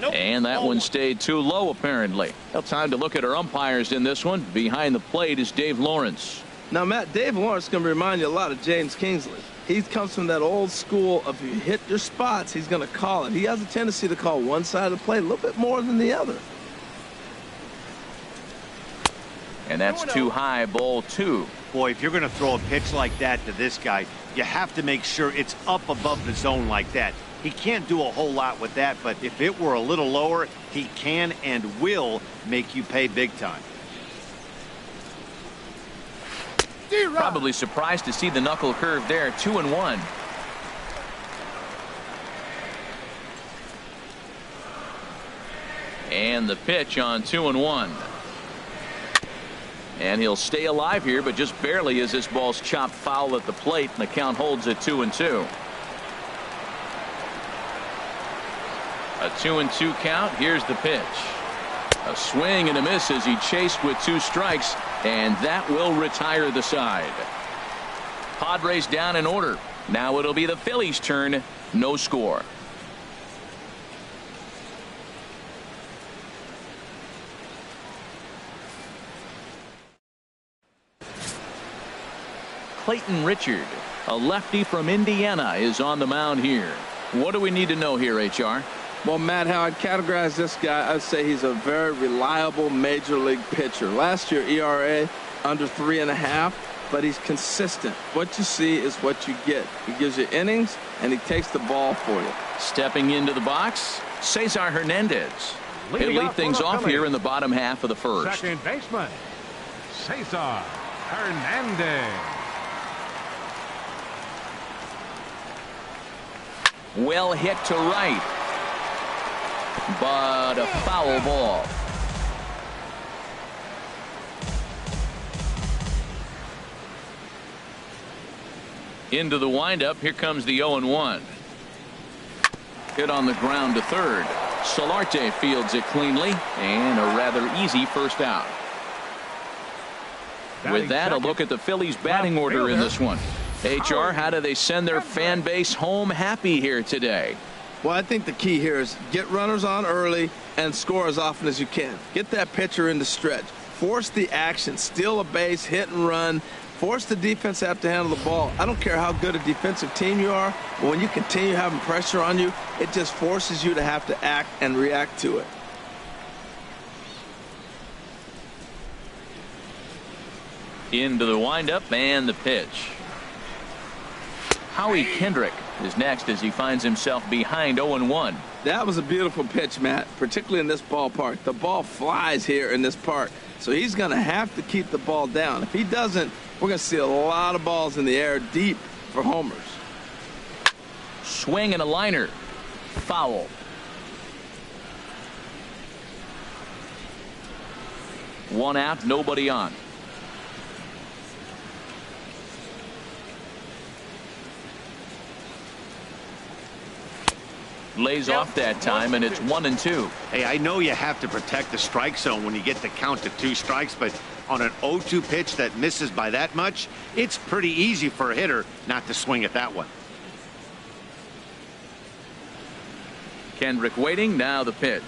And that one stayed too low, apparently. Well, time to look at our umpires in this one. Behind the plate is Dave Lawrence. Now, Matt, Dave Lawrence is going to remind you a lot of James Kingsley. He comes from that old school of if you hit your spots, he's going to call it. He has a tendency to call one side of the plate a little bit more than the other. And that's too high, ball 2. Boy, if you're going to throw a pitch like that to this guy, you have to make sure it's up above the zone like that. He can't do a whole lot with that, but if it were a little lower, he can and will make you pay big time. Probably surprised to see the knuckle curve there. 2-1. And the pitch on 2-1. And he'll stay alive here, but just barely as this ball's chopped foul at the plate, and the count holds at 2-2. A 2-2 count. Here's the pitch. A swing and a miss as he chased with 2 strikes, and that will retire the side. Padres down in order. Now it'll be the Phillies' turn. No score. Clayton Richard, a lefty from Indiana, is on the mound here. What do we need to know here, HR? Well, Matt, how I'd categorize this guy, I'd say he's a very reliable major league pitcher. Last year, ERA under 3.5, but he's consistent. What you see is what you get. He gives you innings, and he takes the ball for you. Stepping into the box, Cesar Hernandez. He'll lead things off here in the bottom half of the first. Second baseman, Cesar Hernandez. Well hit to right, but a foul ball. Into the windup. Here comes the 0-1. Hit on the ground to third. Solarte fields it cleanly, and a rather easy first out. With that, a look at the Phillies' batting order in this one. HR, how do they send their fan base home happy here today? Well, I think the key here is get runners on early and score as often as you can. Get that pitcher into stretch. Force the action. Steal a base, hit and run. Force the defense to have to handle the ball. I don't care how good a defensive team you are, but when you continue having pressure on you, it just forces you to have to act and react to it. Into the windup and the pitch. Howie Kendrick is next as he finds himself behind 0-1. That was a beautiful pitch, Matt, particularly in this ballpark. The ball flies here in this park, so he's going to have to keep the ball down. If he doesn't, we're going to see a lot of balls in the air deep for homers. Swing and a liner. Foul. One out, nobody on. Lays off that time, and it's 1-2. Hey, I know you have to protect the strike zone when you get the count to 2 strikes, but on an 0-2 pitch that misses by that much, it's pretty easy for a hitter not to swing at that one. Kendrick waiting. Now the pitch.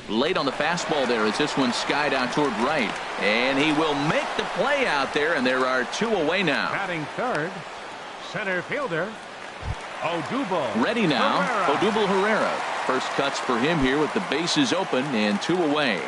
Late on the fastball there as this one skied out toward right. And he will make the play out there, and there are 2 away now. Batting third, center fielder, Odubel. Ready now, Herrera. Odubel Herrera. First cuts for him here with the bases open and 2 away.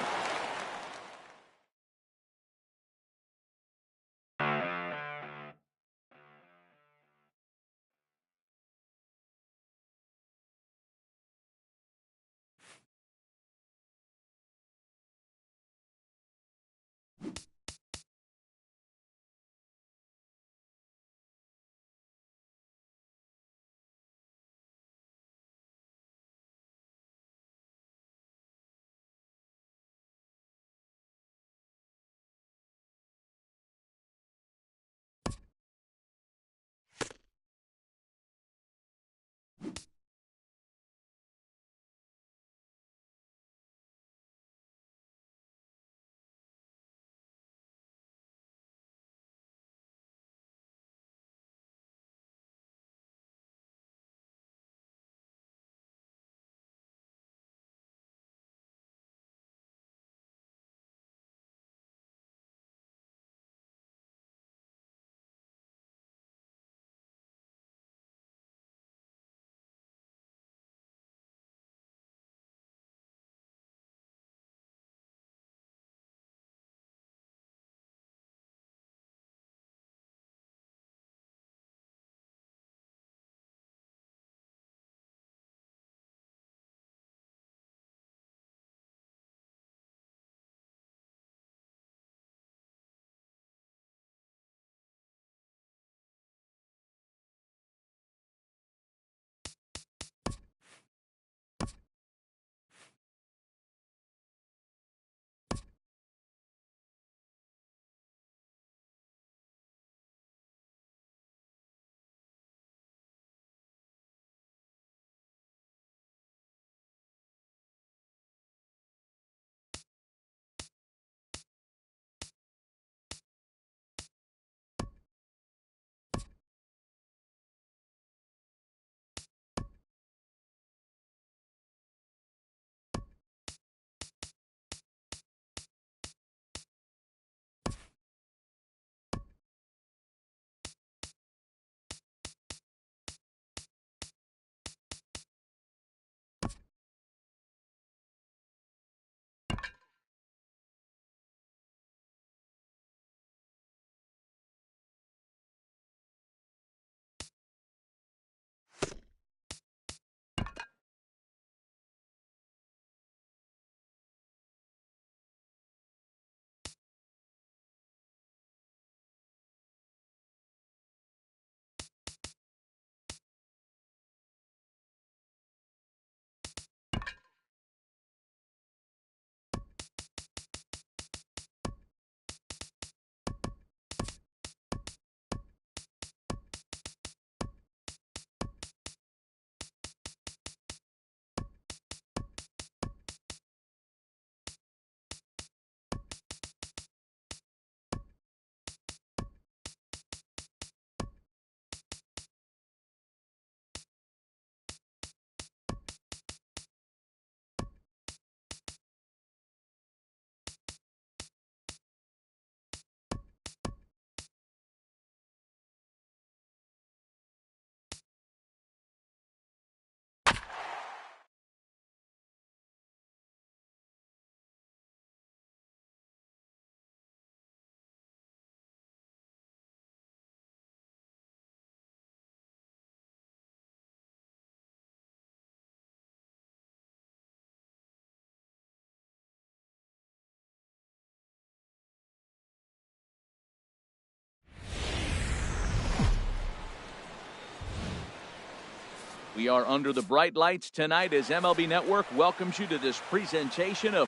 We are under the bright lights tonight as MLB Network welcomes you to this presentation of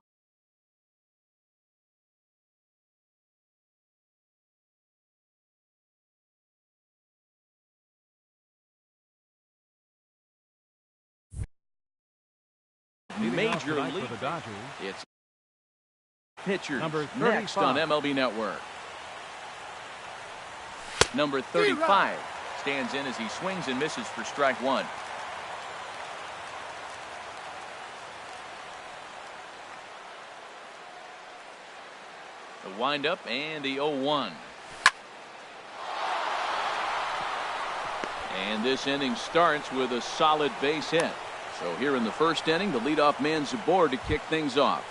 Major League. For the Dodgers, It's pitchers Number next on 35. MLB Network. Number 35 stands in as he swings and misses for strike one. The windup and the 0-1. And this inning starts with a solid base hit. So here in the first inning, the leadoff man's aboard to kick things off.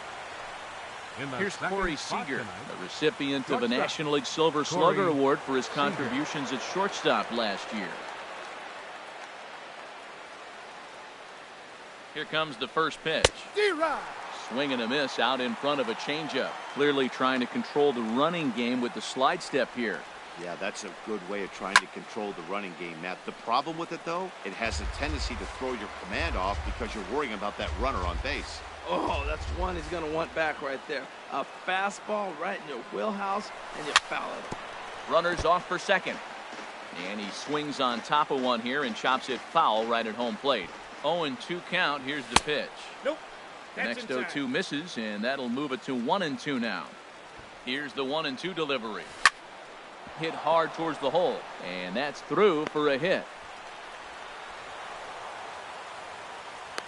in the Here's second Corey spot Seager, tonight, the recipient of a Shortstop. National League Silver Slugger Corey Award for his Seager. contributions at shortstop last year. Here comes the first pitch. Swing and a miss out in front of a changeup. Clearly trying to control the running game with the slide step here. Yeah, that's a good way of trying to control the running game, Matt. The problem with it, though, it has a tendency to throw your command off because you're worrying about that runner on base. Oh, that's one he's going to want back right there. A fastball right in your wheelhouse, and you foul it. Runners off for second. And he swings on top of one here and chops it foul right at home plate. 0-2 count. Here's the pitch. Nope. The That's next in time. 0-2 misses, and that'll move it to 1-2 now. Here's the 1-2 delivery. Hit hard towards the hole, and that's through for a hit.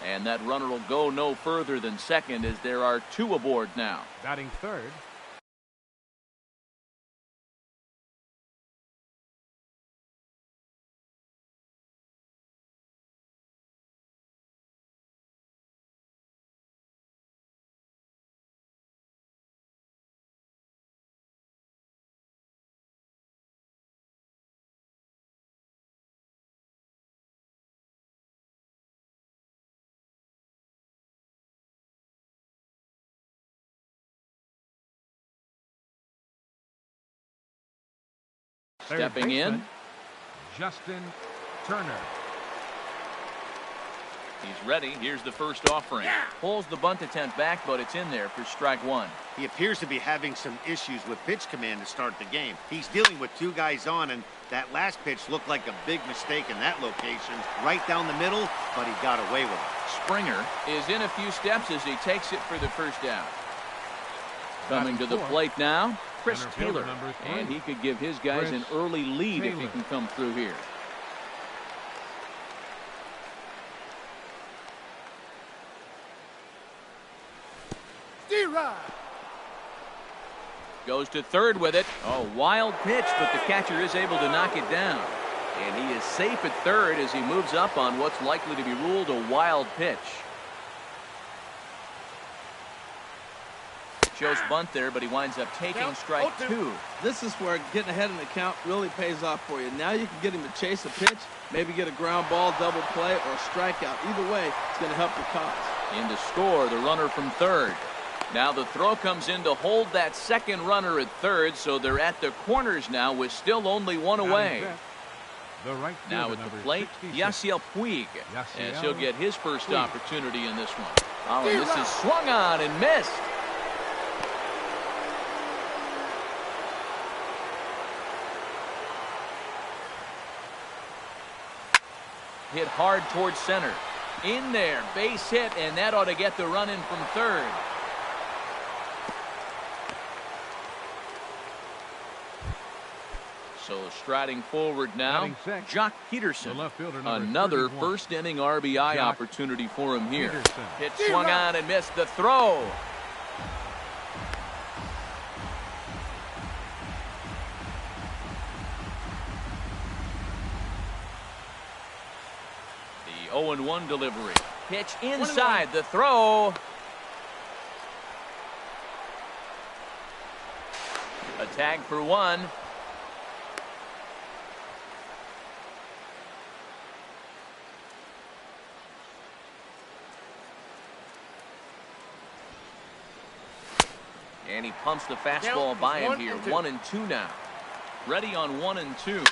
And that runner will go no further than second as there are two aboard now. batting third, third Stepping in. baseman, Justin Turner. He's ready. Here's the first offering. Pulls the bunt attempt back, but it's in there for strike one. He appears to be having some issues with pitch command to start the game. He's dealing with two guys on, and that last pitch looked like a big mistake in that location. Right down the middle, but he got away with it. Springer is in a few steps as he takes it for the first down. Coming to the fourth, plate now, Chris center fielder Taylor. number 3, And he could give his guys an Chris early lead if he Taylor. can come through here. Goes to third with it. Oh, wild pitch, but the catcher is able to knock it down. And he is safe at third as he moves up on what's likely to be ruled a wild pitch. Shows bunt there, but he winds up taking Count, strike 0-2. two. This is where getting ahead in the count really pays off for you. Now you can get him to chase a pitch, maybe get a ground ball, double play, or a strikeout. Either way, it's going to help your cause. In to score, the runner from third. Now the throw comes in to hold that second runner at third, so they're at the corners now with still only one Batting away. fifth, the right Now fielder at the number plate, 66. Yasiel Puig, Yasiel as he'll get his first Puig. opportunity in this one. Oh, and this is swung on and missed. Hit hard towards center. In there, base hit, and that ought to get the run in from third. So striding forward now, Batting sixth, Jock the Peterson. left fielder number Another 31. first inning RBI Jock opportunity for him here. Peterson. Hit swung on and missed the throw. The 0-1 delivery. Pitch inside the throw. A tag for one. And he pumps the fastball Count by is him 1 here. and 2. 1-2 now. Ready on 1-2.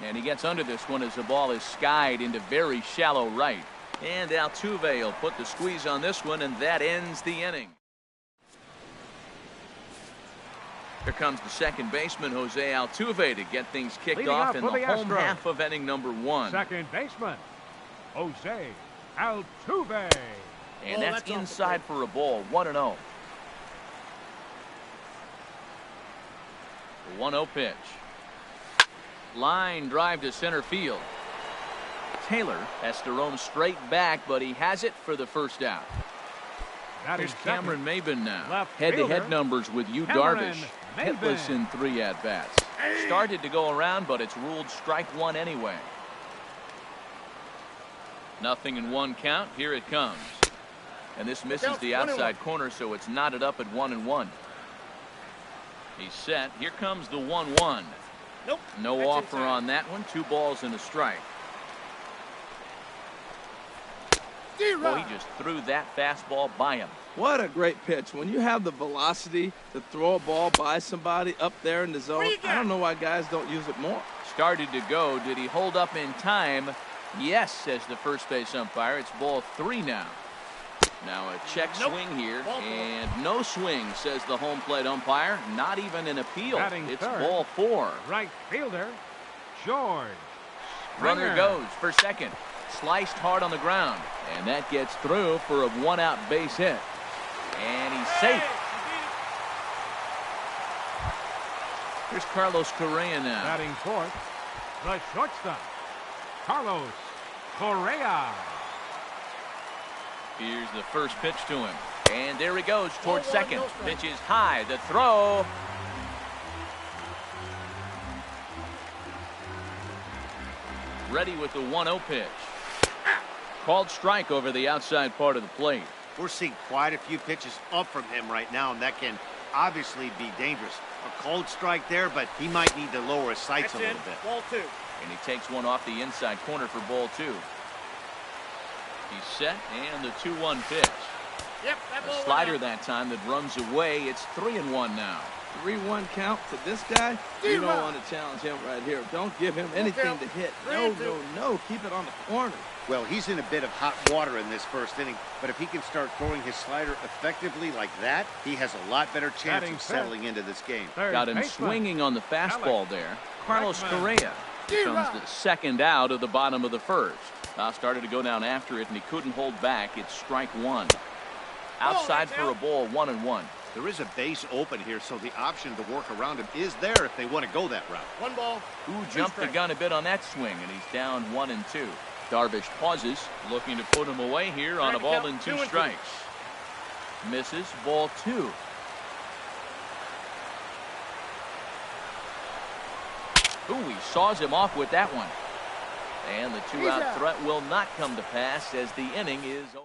And he gets under this one as the ball is skied into very shallow right. And Altuve will put the squeeze on this one, and that ends the inning. Here comes the second baseman, Jose Altuve, to get things kicked Leading off up in for the the home Astros. half of inning number 1. Second baseman, Jose Altuve. And that's that's off the inside for a ball, 1-0. The 1-0 pitch. Line drive to center field. Taylor has to roam straight back, but he has it for the first out. That Here's is Cameron Maben now. Left Head-to-head fielder, numbers with Yu Cameron Darvish. Maben. Hitless in 3 at-bats. Started to go around, but it's ruled strike 1 anyway. 0-1 count. Here it comes. And this misses the outside corner, so it's knotted up at 1-1. He's set. Here comes the 1-1. Nope. No That's offer inside. on that one. 2 balls and a strike. Well, he just threw that fastball by him. What a great pitch. When you have the velocity to throw a ball by somebody up there in the zone, you got? I don't know why guys don't use it more. Started to go. Did he hold up in time? Yes, says the first base umpire. It's ball 3 now. Now a check Nope. swing here, Ball 4. and no swing, says the home plate umpire. Not even an appeal. Batting It's third. ball 4. Right fielder, George Runner Springer. goes for second. Sliced hard on the ground, and that gets through for a 1-out base hit. And he's safe. Here's Carlos Correa now. Batting fourth, the shortstop, Carlos Correa. Here's the first pitch to him. And there he goes towards Ball one, second. no strike. Pitch is high. The throw. Ready with the 1-0 pitch. Called strike over the outside part of the plate. We're seeing quite a few pitches up from him right now, and that can obviously be dangerous. A cold strike there, but he might need to lower his sights That's a in. little bit. Ball 2. And he takes one off the inside corner for ball 2. He's set, and the 2-1 pitch. Yep, that A ball slider went out. that time that runs away. It's 3-1 now. 3-1 count to this guy. You don't want to challenge him right here. Don't give him anything count. to hit. 3-2. No. Keep it on the corner. Well, he's in a bit of hot water in this first inning, but if he can start throwing his slider effectively like that, he has a lot better chance Batting of fifth. settling into this game. Third Got him baseman, swinging on the fastball there. Carlos Blackman. Correa becomes the second out of the bottom of the first. Started to go down after it, and he couldn't hold back. It's strike 1. Outside that's for a out. ball, 1-1. There is a base open here, so the option to work around him is there if they want to go that route. 1 ball. Who 2 jumped the strikes. gun a bit on that swing, and he's down 1-2. Darvish pauses, looking to put him away here on a ball and 2 strikes. Misses, ball 2. Ooh, he saws him off with that one. And the 2-out threat will not come to pass as the inning is over.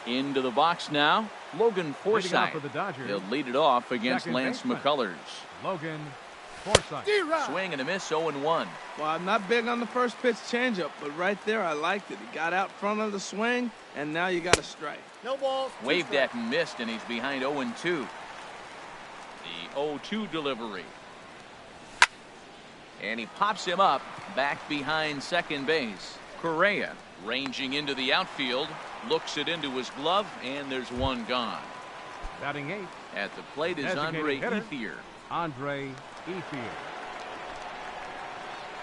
Into the box now, Logan Leading off Forsythe. for the Dodgers, He'll lead it off against second Lance baseman, McCullers. Logan Forsythe. Swing and a miss, 0-1. Well, I'm not big on the first pitch changeup, but right there I liked it. He got out front of the swing, and now you got a strike. No balls. 2 Waved at strikes. and missed, and he's behind 0-2. The 0-2 delivery. And he pops him up back behind second base. Correa ranging into the outfield, looks it into his glove, and there's one gone. Batting eighth, At the plate is Designated Andre hitter. Ethier. Andre Ethier.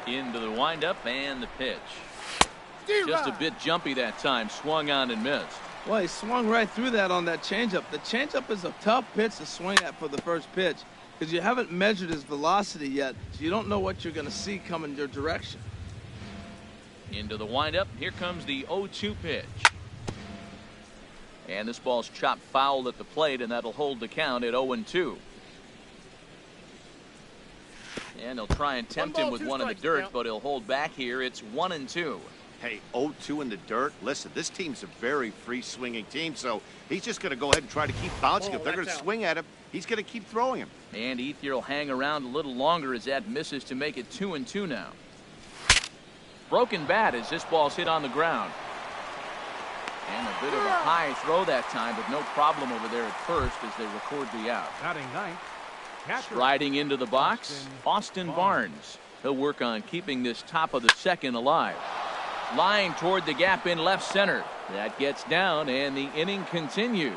Into the windup and the pitch. Just a bit jumpy that time, swung on and missed. Well, he swung right through that on that changeup. The changeup is a tough pitch to swing at for the first pitch because you haven't measured his velocity yet, so you don't know what you're going to see coming your direction. Into the windup, here comes the 0-2 pitch. And this ball's chopped foul at the plate, and that'll hold the count at 0-2. And he'll try and tempt him with 2 one in the strikes, dirt, count. but he'll hold back here. It's 1-2. Hey, 0-2 in the dirt. Listen, this team's a very free-swinging team, so he's just going to go ahead and try to keep bouncing. Ball, If they're going to that's out. swing at him, he's going to keep throwing him. And Ethier will hang around a little longer as that misses to make it 2-2 now. Broken bat as this ball's hit on the ground. And a bit of a high throw that time, but no problem over there at first as they record the out. Batting ninth, Catcher. Striding into the box, Austin Barnes. He'll work on keeping this top of the second alive. Line toward the gap in left center. That gets down, and the inning continues.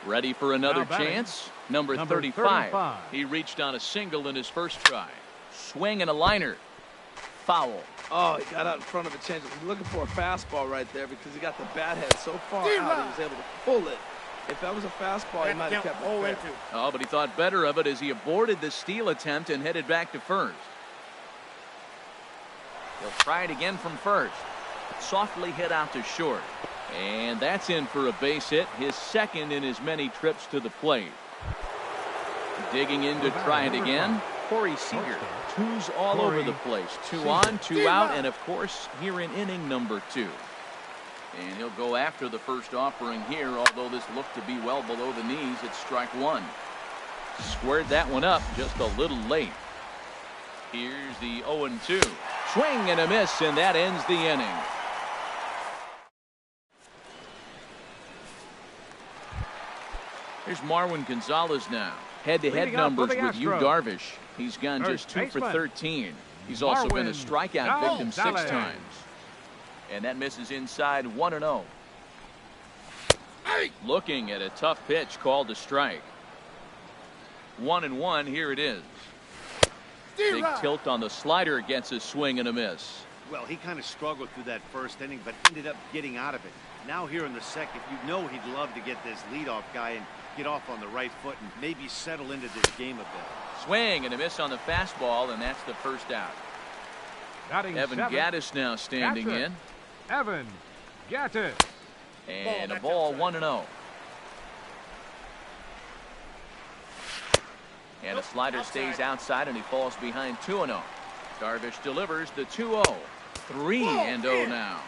Ready for another chance? Number 35. He reached on a single in his first try. Swing and a liner. Foul. Oh, he got out in front of a changeup. He's looking for a fastball right there because he got the bat head so far out he was able to pull it. If that was a fastball, he might have kept it fair. Oh, but he thought better of it as he aborted the steal attempt and headed back to first. He'll try it again from first. Softly hit out to short. And that's in for a base hit, his second in as many trips to the plate. Digging in to try it again, Corey Seager. Twos all over the place. 2 on, 2 out, and of course, here in inning number 2. And he'll go after the first offering here, although this looked to be well below the knees. It's strike 1. Squared that one up just a little late. Here's the 0-2. Swing and a miss, and that ends the inning. Here's Marwin Gonzalez now. Head-to-head numbers with Yu Darvish. He's gone just 2 for 13. He's also been a strikeout victim 6 times. And that misses inside 1-0. Looking at a tough pitch called a strike. 1-1, here it is. Big tilt on the slider, gets a swing and a miss. Well, he kind of struggled through that first inning, but ended up getting out of it. Now here in the second, you know he'd love to get this leadoff guy and get off on the right foot and maybe settle into this game a bit. Swing and a miss on the fastball, and that's the first out. Evan Gattis now standing in. Evan Gattis. And a ball, 1-0. And a slider stays outside, and he falls behind 2-0. Darvish delivers the 2-0. 3-0 now.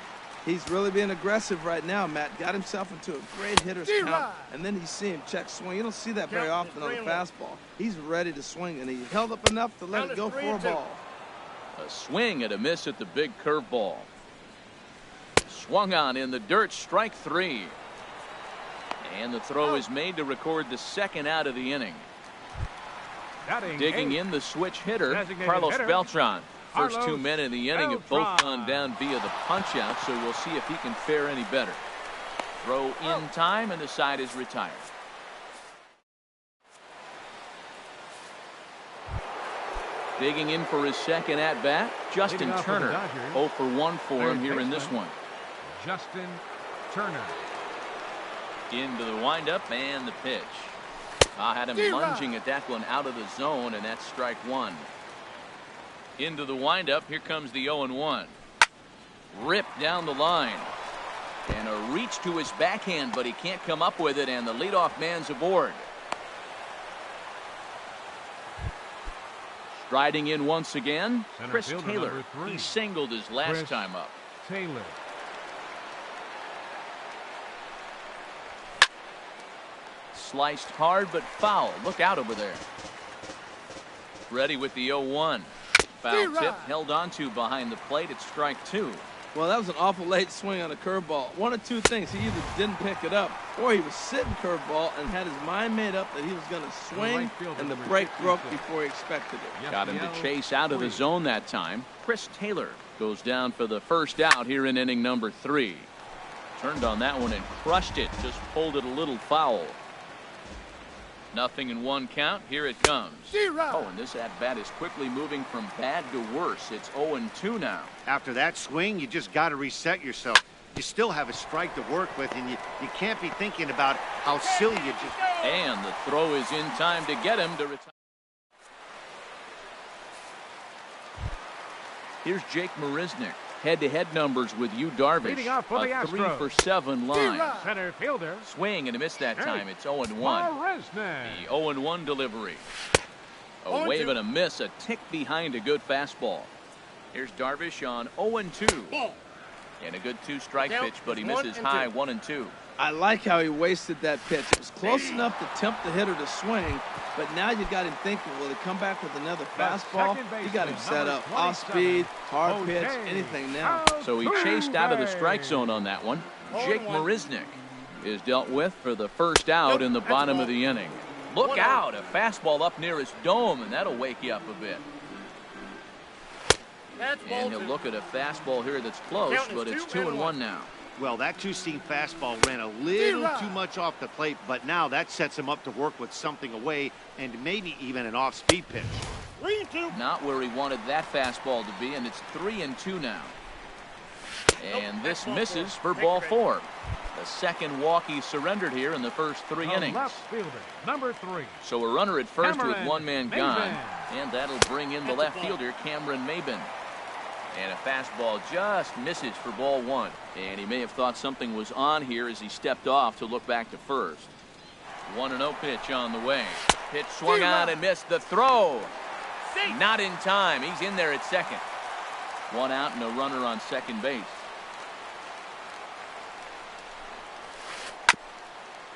He's really being aggressive right now, Matt. Got himself into a great hitter's count, and then you see him check swing. You don't see that very often on the fastball. He's ready to swing, and he held up enough to let it go for a ball. A swing and a miss at the big curveball. Swung on in the dirt, strike 3. And the throw is made to record the second out of the inning. Digging in the switch hitter, Carlos Beltran. First 2 men in the inning have both gone down via the punch out, so we'll see if he can fare any better. Throw in time, and the side is retired. Digging in for his second at bat, Justin Turner. 0 for 1 for him here in this one. Justin Turner. Into the windup and the pitch. Had him lunging at that one out of the zone, and that's strike 1. Into the windup, here comes the 0-1. Ripped down the line. And a reach to his backhand, but he can't come up with it, and the leadoff man's aboard. Striding in once again, Chris Taylor. He singled his last time up. Taylor. Sliced hard, but foul. Look out over there. Ready with the 0-1. Foul tip held onto behind the plate. It's strike 2. Well, that was an awful late swing on a curveball. One of two things. He either didn't pick it up, or he was sitting curveball and had his mind made up that he was going to swing, and the break broke before he expected it. Got him to chase out of the zone that time. Chris Taylor goes down for the first out here in inning number 3. Turned on that one and crushed it. Just pulled it a little foul. 0-1 count. Here it comes. Oh, and this at-bat is quickly moving from bad to worse. It's 0-2 now. After that swing, you just got to reset yourself. You still have a strike to work with, and you can't be thinking about how silly you just... And the throw is in time to get him to retire. Here's Jake Marisnick. Head-to-head numbers with Yu Darvish. A 3 for 7 line. Center fielder. Swing and a miss that time. It's 0-1. The 0-1 delivery. A wave and a miss. A tick behind a good fastball. Here's Darvish on 0-2. And a good 2-strike pitch, but he misses high 1-2. I like how he wasted that pitch. It was close enough to tempt the hitter to swing, but now you got him thinking, will he come back with another fastball? You got him set up. Off speed, hard pitch, anything now. So he chased out of the strike zone on that one. Jake Marisnick. is dealt with for the first out in the bottom of the inning. Look out, a fastball up near his dome, and that'll wake you up a bit. And he'll look at a fastball here that's close, but it's 2-1 now. Well, that two-seam fastball ran a little too much off the plate, but now that sets him up to work with something away and maybe even an off-speed pitch. 3-2. Not where he wanted that fastball to be, and it's 3-2 now. And this misses for ball 4. The second walk he surrendered here in the first 3 innings. Left fielder, number 3. So a runner at first with Cameron one man Maben. gone, and that'll bring in the left fielder, Cameron Maben. And a fastball just misses for ball 1. And he may have thought something was on here as he stepped off to look back to first. 1-0 pitch on the way. Pitch swung on and missed. The throw. Not in time. He's in there at second. 1 out and a runner on second base.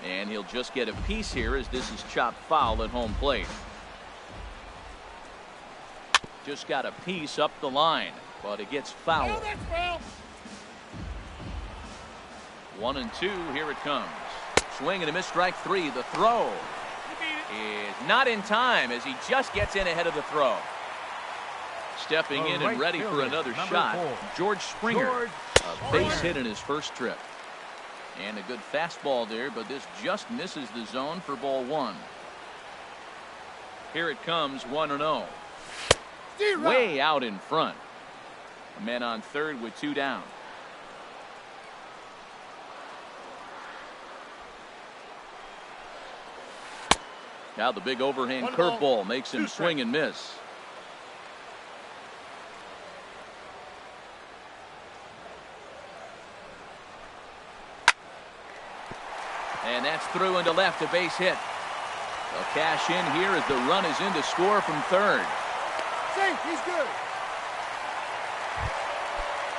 And he'll just get a piece here as this is chopped foul at home plate. Just got a piece up the line, but it gets foul. 1-2, here it comes. Swing and a miss, strike 3. The throw is not in time as he just gets in ahead of the throw. Stepping in and ready for another shot, George Springer. A base hit in his first trip. And a good fastball there, but this just misses the zone for ball 1. Here it comes, 1-0. Way out in front. A man on third with 2 down. Now the big overhand curveball makes him swing and miss. And that's through into left, a base hit. They'll cash in here as the run is in to score from third. Safe, he's good.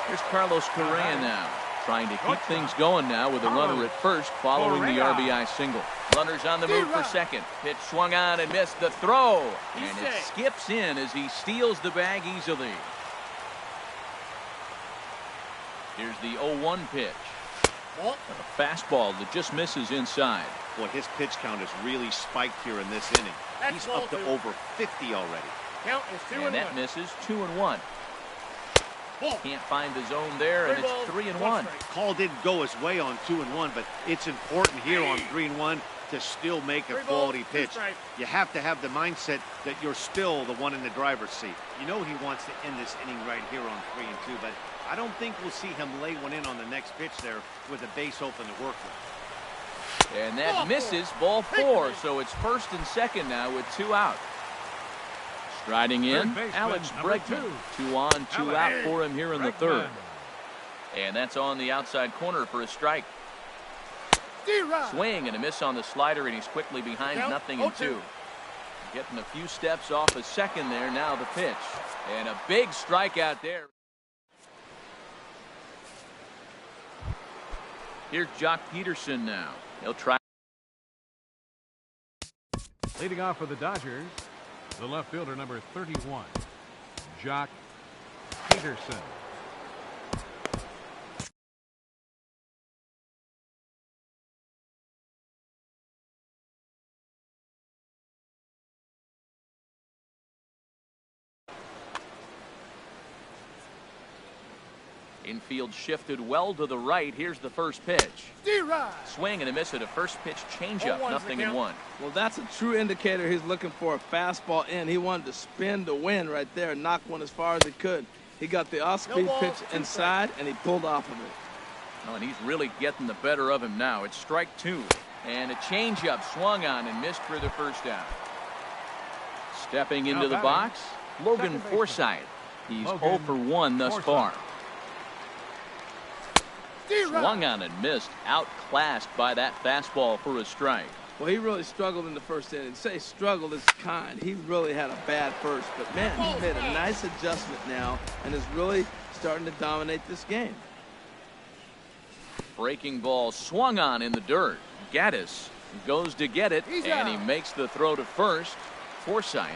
Here's Carlos Correa now, trying to keep things going now with a runner at first following the RBI single. Runners on the move for second. Pitch swung on and missed. The throw. And it skips in as he steals the bag easily. Here's the 0-1 pitch. A fastball that just misses inside. Boy, his pitch count has really spiked here in this inning. He's up to over 50 already. Count is 2-1. And that misses. 2-1. Can't find the zone there, and it's 3-1. Call didn't go his way on 2-1, but it's important here on 3-1 to still make a quality pitch. You have to have the mindset that you're still the one in the driver's seat. You know he wants to end this inning right here on 3-2, but I don't think we'll see him lay one in on the next pitch there with a base open to work with. And that misses, ball 4, so it's first and second now with 2 out. Striding in, Alex Bregman. 2 on, 2 out for him here in the third. And that's on the outside corner for a strike. Swing and a miss on the slider, and he's quickly behind 0-2. Getting a few steps off a second there. Now the pitch. And a big strikeout there. Here's Jock Peterson now. He'll try. Leading off for the Dodgers, the left fielder, number 31, Jock Peterson. Infield shifted well to the right. Here's the first pitch. Swing and a miss at a first pitch changeup. 0-1. Well, that's a true indicator he's looking for a fastball in. He wanted to spin to win right there and knock one as far as he could. He got the off-speed pitch inside, and he pulled off of it. Oh, and he's really getting the better of him now. It's strike 2. And a changeup swung on and missed for the first out. Stepping into the box, Logan Forsythe. He's 0 for 1 thus far. Swung on and missed, outclassed by that fastball for a strike. Well, he really struggled in the first inning. Say struggled is kind. He really had a bad first, but man, he's made a nice adjustment now and is really starting to dominate this game. Breaking ball swung on in the dirt. Gaddis goes to get it, and he makes the throw to first. Forsythe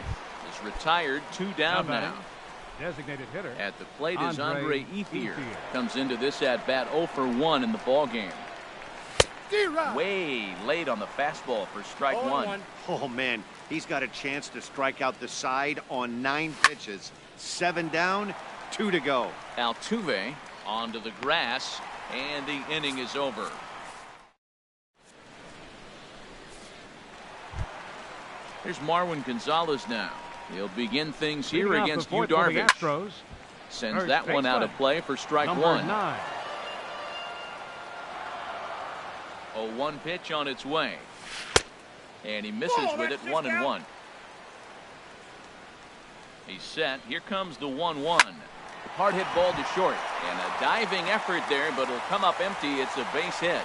is retired, 2 down now. Designated hitter at the plate is Andre Ethier. Comes into this at bat 0 for 1 in the ball game. Way late on the fastball for strike one. Oh, man, he's got a chance to strike out the side on 9 pitches. 7 down, 2 to go. Altuve onto the grass, and the inning is over. Here's Marwin Gonzalez now. He'll begin things here against Yu Darvish. Sends that one out of play for strike one. 0-1 pitch on its way. And he misses with it, 1-1. He's set. Here comes the 1-1. Hard hit ball to short. And a diving effort there, but it'll come up empty. It's a base hit.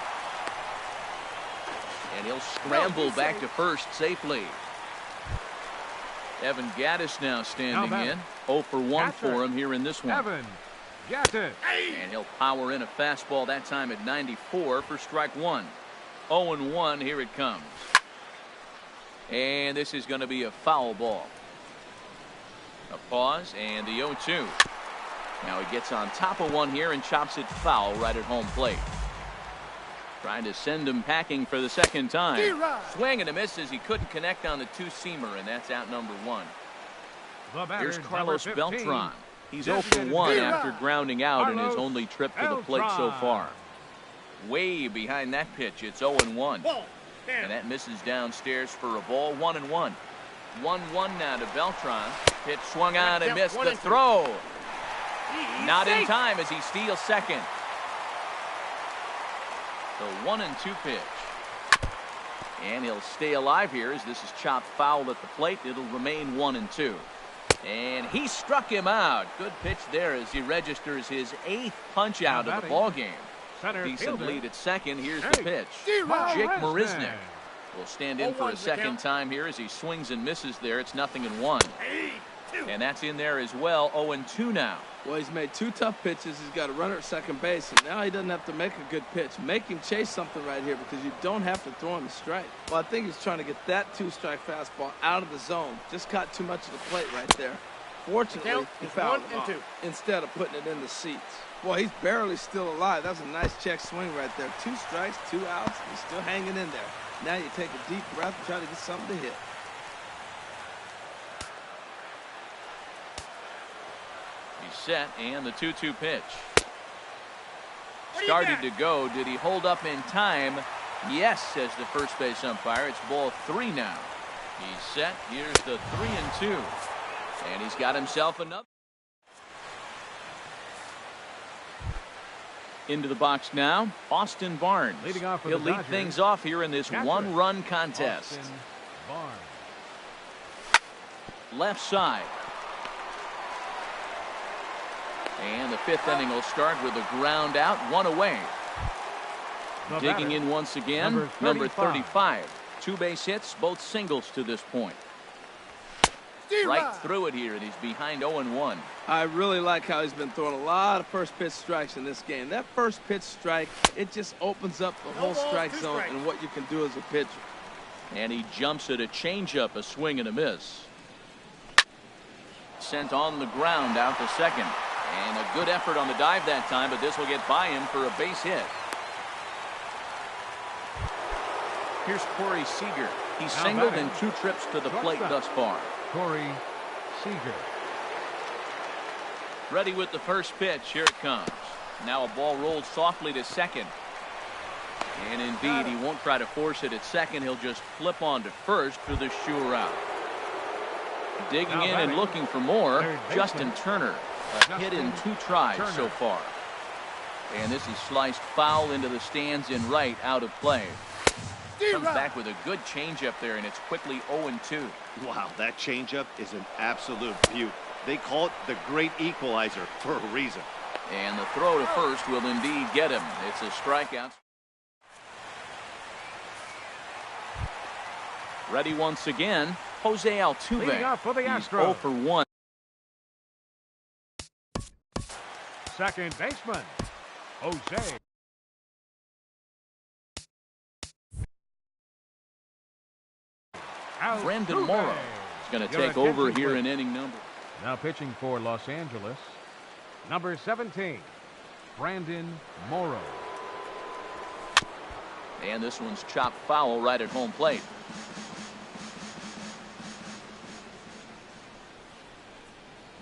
And he'll scramble back to first safely. Evan Gattis now standing in. 0 for 1 for him here in this one. Evan Gattis. And he'll power in a fastball that time at 94 for strike one. 0-1, here it comes. And this is going to be a foul ball. A pause and the 0-2. Now he gets on top of one here and chops it foul right at home plate. Trying to send him packing for the second time. Swing and a miss as he couldn't connect on the two-seamer, and that's out number one. Here's Carlos Beltran. He's 0 for 1 after grounding out in his only trip to the plate so far. Way behind that pitch, it's 0-1. And that misses downstairs for a ball, 1-1. 1-1 now to Beltran. Pitch swung on and missed. The throw. Not in time as he steals second. The 1-2 pitch. And he'll stay alive here as this is chopped foul at the plate. It'll remain 1-2. And he struck him out. Good pitch there as he registers his 8th punch out of the ball game. Decent lead at second. Here's the pitch. Jake Marisnick will stand in for a second time here as he swings and misses there. It's 0-1. And that's in there as well. 0-2 now. Well, he's made 2 tough pitches. He's got a runner at second base, and now he doesn't have to make a good pitch. Make him chase something right here because you don't have to throw him a strike. Well, I think he's trying to get that 2-strike fastball out of the zone. Just caught too much of the plate right there. Fortunately, he fouled him off instead of putting it in the seats. Boy, he's barely still alive. That was a nice check swing right there. 2 strikes, 2 outs. He's still hanging in there. Now you take a deep breath and try to get something to hit. He's set, and the 2-2 pitch. Started to go. Did he hold up in time? Yes, says the first base umpire. It's ball 3 now. He's set. Here's the 3-2. And he's got himself another. Into the box now, Austin Barnes. Leading off for He'll the lead Dodgers. things off here in this one-run contest. Austin Barnes. Left side. And the 5th inning will start with a ground out, 1 away. The Digging batter, in once again, number 35. 2 base hits, both singles to this point. Right through it here, and he's behind 0-1. I really like how he's been throwing a lot of first pitch strikes in this game. That first pitch strike, it just opens up the whole strike zone and what you can do as a pitcher. And he jumps at a changeup, a swing and a miss. Sent on the ground out to second. And a good effort on the dive that time, but this will get by him for a base hit. Here's Corey Seager. He's singled in 2 trips to the plate thus far. Corey Seager. Ready with the first pitch. Here it comes. Now a ball rolled softly to second. And indeed, he won't try to force it at second. He'll just flip on to first for the sure out. Digging in and looking for more, Justin Turner. A hit in 2 tries so far. And this is sliced foul into the stands in right, out of play. Comes back with a good changeup there, and it's quickly 0-2. Wow, that changeup is an absolute beaut. They call it the great equalizer for a reason. And the throw to first will indeed get him. It's a strikeout. Ready once again, Jose Altuve. Leading off for the He's Astros. 0 for 1. Second baseman, Jose. Brandon Altuve. Morrow is going to take over here in inning number. Now pitching for Los Angeles, number 17, Brandon Morrow. And this one's chopped foul right at home plate.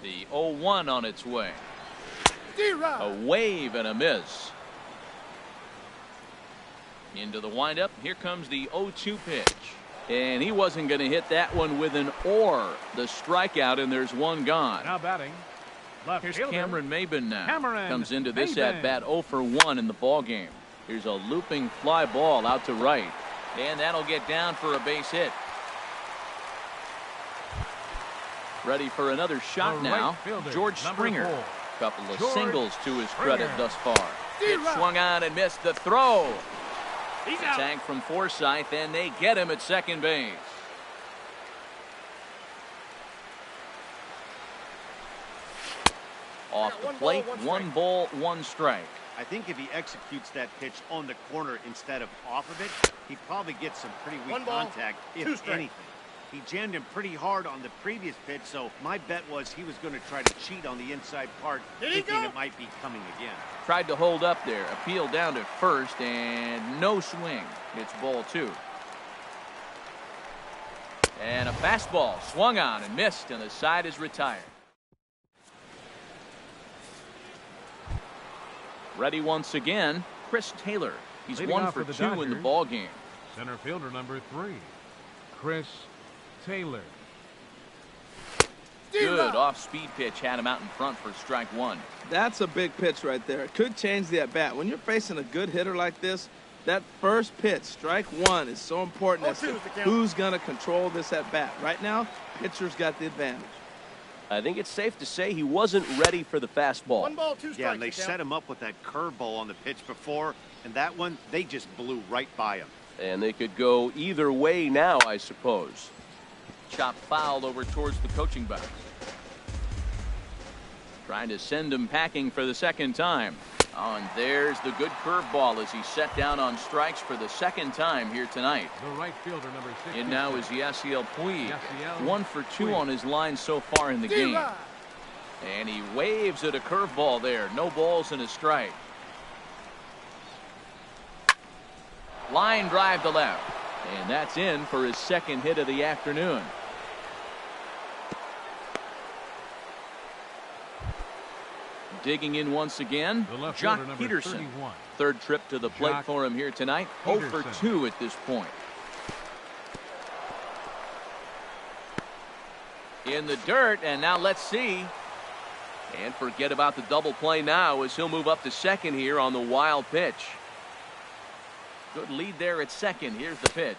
The 0-1 on its way. A wave and a miss. Into the windup. Here comes the 0-2 pitch. And he wasn't going to hit that one with an or. The strikeout, and there's one gone. Now batting. Left Here's fielder, Cameron Maben now. Cameron Comes into this Maben. at bat 0 for 1 in the ball game. Here's a looping fly ball out to right. And that'll get down for a base hit. Ready for another shot The now. right fielder, George number Springer. 4. Couple of George singles to his Springer. credit thus far. It swung on and missed the throw. He's The out. tag from Forsythe, and they get him at second base. Off the One plate, ball, 1 ball, 1 strike. I think if he executes that pitch on the corner instead of off of it, he probably gets some pretty weak One ball, contact, 2 if strikes. anything. He jammed him pretty hard on the previous pitch, so my bet was he was going to try to cheat on the inside part, Did he thinking go? it might be coming again. Tried to hold up there. Appeal down to first, and no swing. It's ball 2. And a fastball swung on and missed, and the side is retired. Ready once again, Chris Taylor. He's Leading 1 off for for the 2 in the Dodgers. ball game. Center fielder number 3, Chris Taylor. Good off-speed pitch had him out in front for strike 1. That's a big pitch right there. It could change the at-bat. When you're facing a good hitter like this, that first pitch, strike 1, is so important as to 0-2 is the count. who's going to control this at-bat. Right now, pitcher's got the advantage. I think it's safe to say he wasn't ready for the fastball. 1 ball, 2 strikes. Yeah, and they the count. set him up with that curveball on the pitch before, and that one, they just blew right by him. And they could go either way now, I suppose. Chop foul over towards the coaching box. Trying to send him packing for the second time. Oh, and there's the good curveball as he set down on strikes for the second time here tonight. The right fielder number 6. And now is Yasiel Puig. Yasiel 1 for 2 Puig. on his line so far in the game. And he waves at a curveball there. No balls and a strike. Line drive to left. And that's in for his second hit of the afternoon. Digging in once again, The left Jock fielder number Peterson. 31. Third trip to the plate Jock for him here tonight. 0 for Peterson. 2 at this point. In the dirt, and now let's see. And forget about the double play now as he'll move up to second here on the wild pitch. Good lead there at second. Here's the pitch.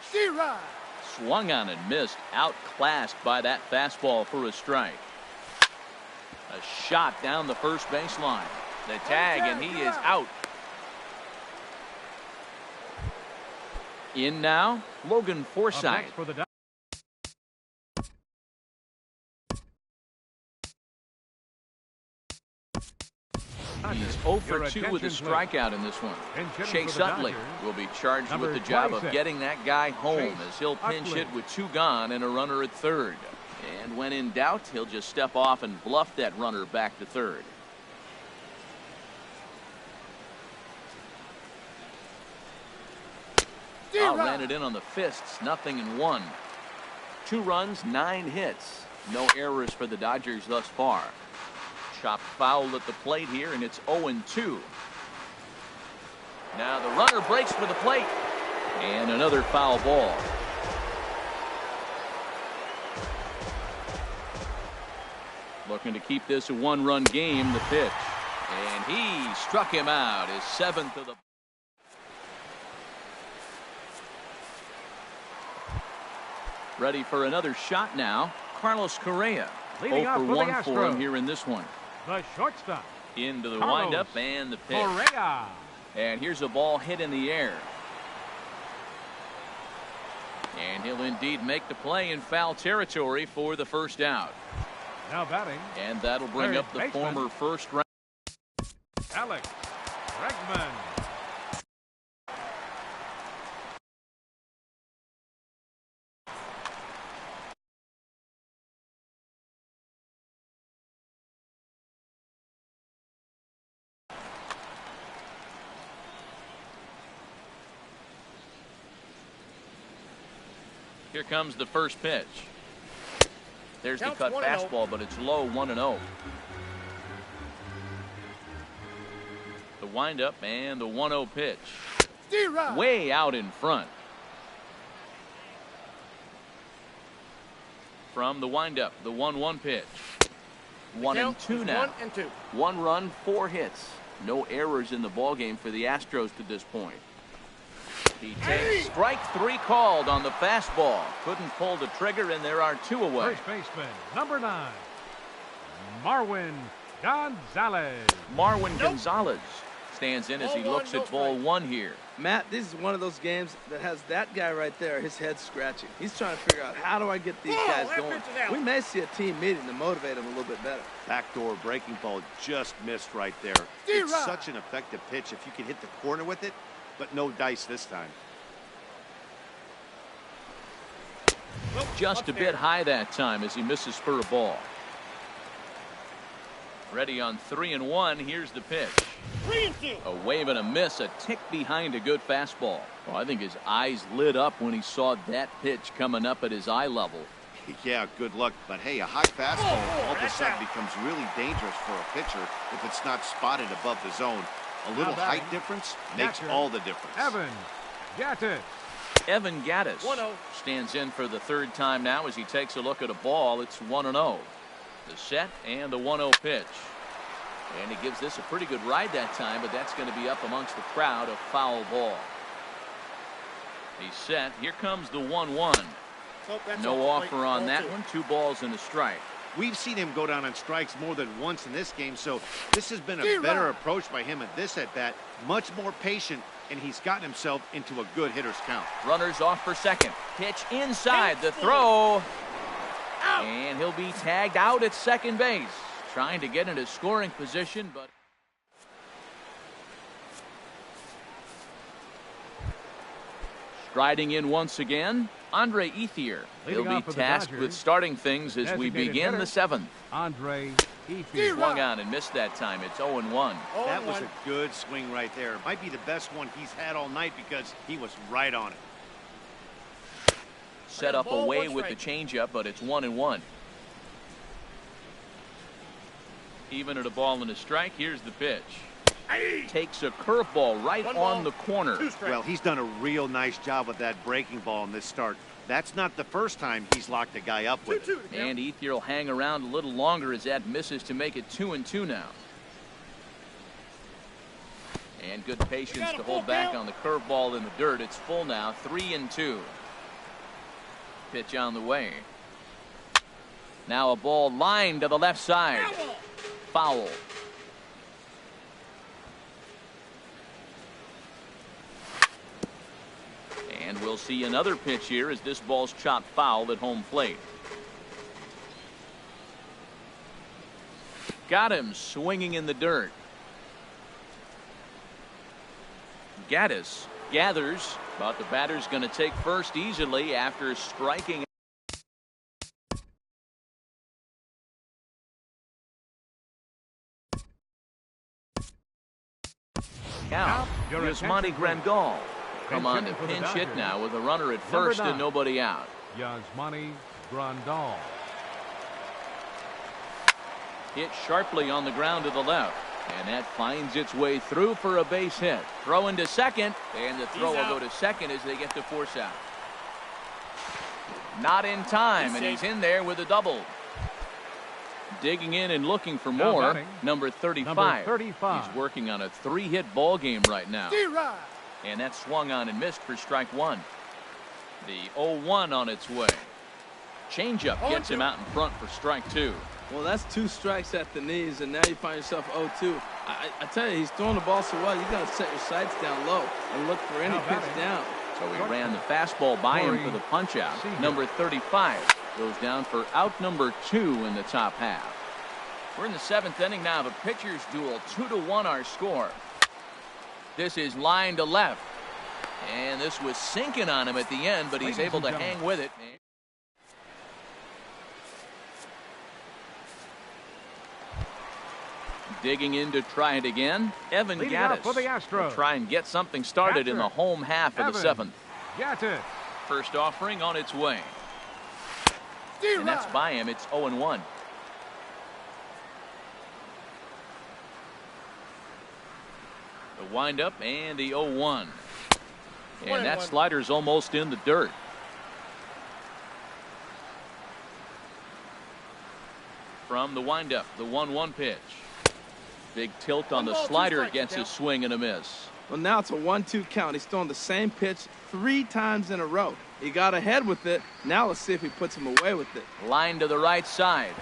Swung on and missed. Outclassed by that fastball for a strike. A shot down the first baseline. The tag, and he is out. In now, Logan Up Forsythe. next for the Dodgers. He's 0 for Your 2 with a attention, please. strikeout in this one. Pinch hitting Chase for the Utley Dodgers, will be charged with number the job of 26. getting that guy home Chase as he'll pinch Utley. hit with 2 gone and a runner at third. And when in doubt, he'll just step off and bluff that runner back to third. Ran it in on the fists. 0-1. 2 runs, 9 hits. No errors for the Dodgers thus far. Chopped foul at the plate here, and it's 0-2. Now the runner breaks for the plate. And another foul ball. Looking to keep this a 1-run game, the pitch. And he struck him out, his 7th of the... Ready for another shot now. Carlos Correa. Leading 0 off for for the 1 for him Astros. here in this one. The shortstop, Into the Carlos windup and the pitch. Correa. And here's a ball hit in the air. And he'll indeed make the play in foul territory for the first out. Now batting, And that'll bring Third up the baseman. former first round. Alex Bregman. Here comes the first pitch. There's the cut fastball, but it's low, 1-0. The windup and the 1-0 pitch. Way out in front. From the windup, the 1-1 pitch. 1-2 now. 1-2. 1 run, 4 hits. No errors in the ballgame for the Astros to this point. He takes strike 3 called on the fastball. Couldn't pull the trigger, and there are 2 away. First baseman, number 9, Marwin Gonzalez. Marwin Gonzalez stands in as he looks at ball 1 here. Matt, this is one of those games that has that guy right there, his head scratching. He's trying to figure out, how do I get these guys going? We may see a team meeting to motivate them a little bit better. Backdoor breaking ball just missed right there. It's such an effective pitch if you can hit the corner with it, but no dice this time. Just a bit high that time as he misses for a ball. Ready on 3-1. Here's the pitch. 3-2. A wave and a miss, a tick behind a good fastball. Oh, I think his eyes lit up when he saw that pitch coming up at his eye level. Yeah, good luck. But hey, a high fastball all of a sudden becomes really dangerous for a pitcher if it's not spotted above the zone. A little height difference makes all the difference. Evan Gattis. Evan Gattis 1-0. stands in for the 3rd time now as he takes a look at a ball. It's 1-0. The set and the 1-0 pitch. And he gives this a pretty good ride that time, but that's going to be up amongst the crowd, a foul ball. He's set. Here comes the 1-1. No offer on that one. 2 balls and a strike. We've seen him go down on strikes more than once in this game, so this has been a better approach by him at this at-bat. Much more patient, and he's gotten himself into a good hitter's count. Runners off for second. Pitch inside. The throw. And he'll be tagged out at second base. Trying to get into scoring position, but striding in once again, Andre Ethier. He'll be tasked with starting things as we begin the 7th. Andre Ethier. Swung on and missed that time. It's 0-1. That was a good swing right there. Might be the best one he's had all night because he was right on it. Set up away with the changeup, but it's 1-1. Even at a ball and a strike. Here's the pitch. Takes a curveball right on the corner. Well, he's done a real nice job with that breaking ball in this start. That's not the first time he's locked a guy up with it. And Ethier will hang around a little longer as that misses to make it 2-2 now. And good patience to hold back on the curveball in the dirt. It's full now, 3-2. Pitch on the way. Now a ball lined to the left side. Foul. And we'll see another pitch here as this ball's chopped foul at home plate. Got him swinging in the dirt. Gattis gathers, but the batter's going to take first easily after striking. Now, Yasmani Grandal come on to pinch hit now with a runner at first and nobody out. Yasmani Grandal. Hit sharply on the ground to the left. And that finds its way through for a base hit. Throw into second, and the throw will go to second as they get the force out. Not in time, and he's in there with a double. Digging in and looking for more, number 35. He's working on a 3-hit ball game right now. And that swung on and missed for strike 1. The 0-1 on its way. Changeup gets him out in front for strike 2. Well, that's 2 strikes at the knees, and now you find yourself 0-2. I tell you, he's throwing the ball so well, you got to set your sights down low and look for any pitch down. So he ran the fastball by him for the punch out. Number 35 goes down for out number 2 in the top half. We're in the 7th inning now of a pitcher's duel. 2-1 our score. This is line to left. And this was sinking on him at the end, but he's able to hang with it. Digging in to try it again, Evan Gattis for the Astros. will try and get something started in the home half of the 7th. Gattis. First offering on its way. And that's by him. It's 0-1. The windup and the 0-1. And that slider's almost in the dirt. From the windup, the 1-1 pitch. Big tilt on the slider, gets a swing and a miss. Well, now it's a 1-2 count. He's throwing the same pitch 3 times in a row. He got ahead with it. Now let's see if he puts him away with it. Line to the right side,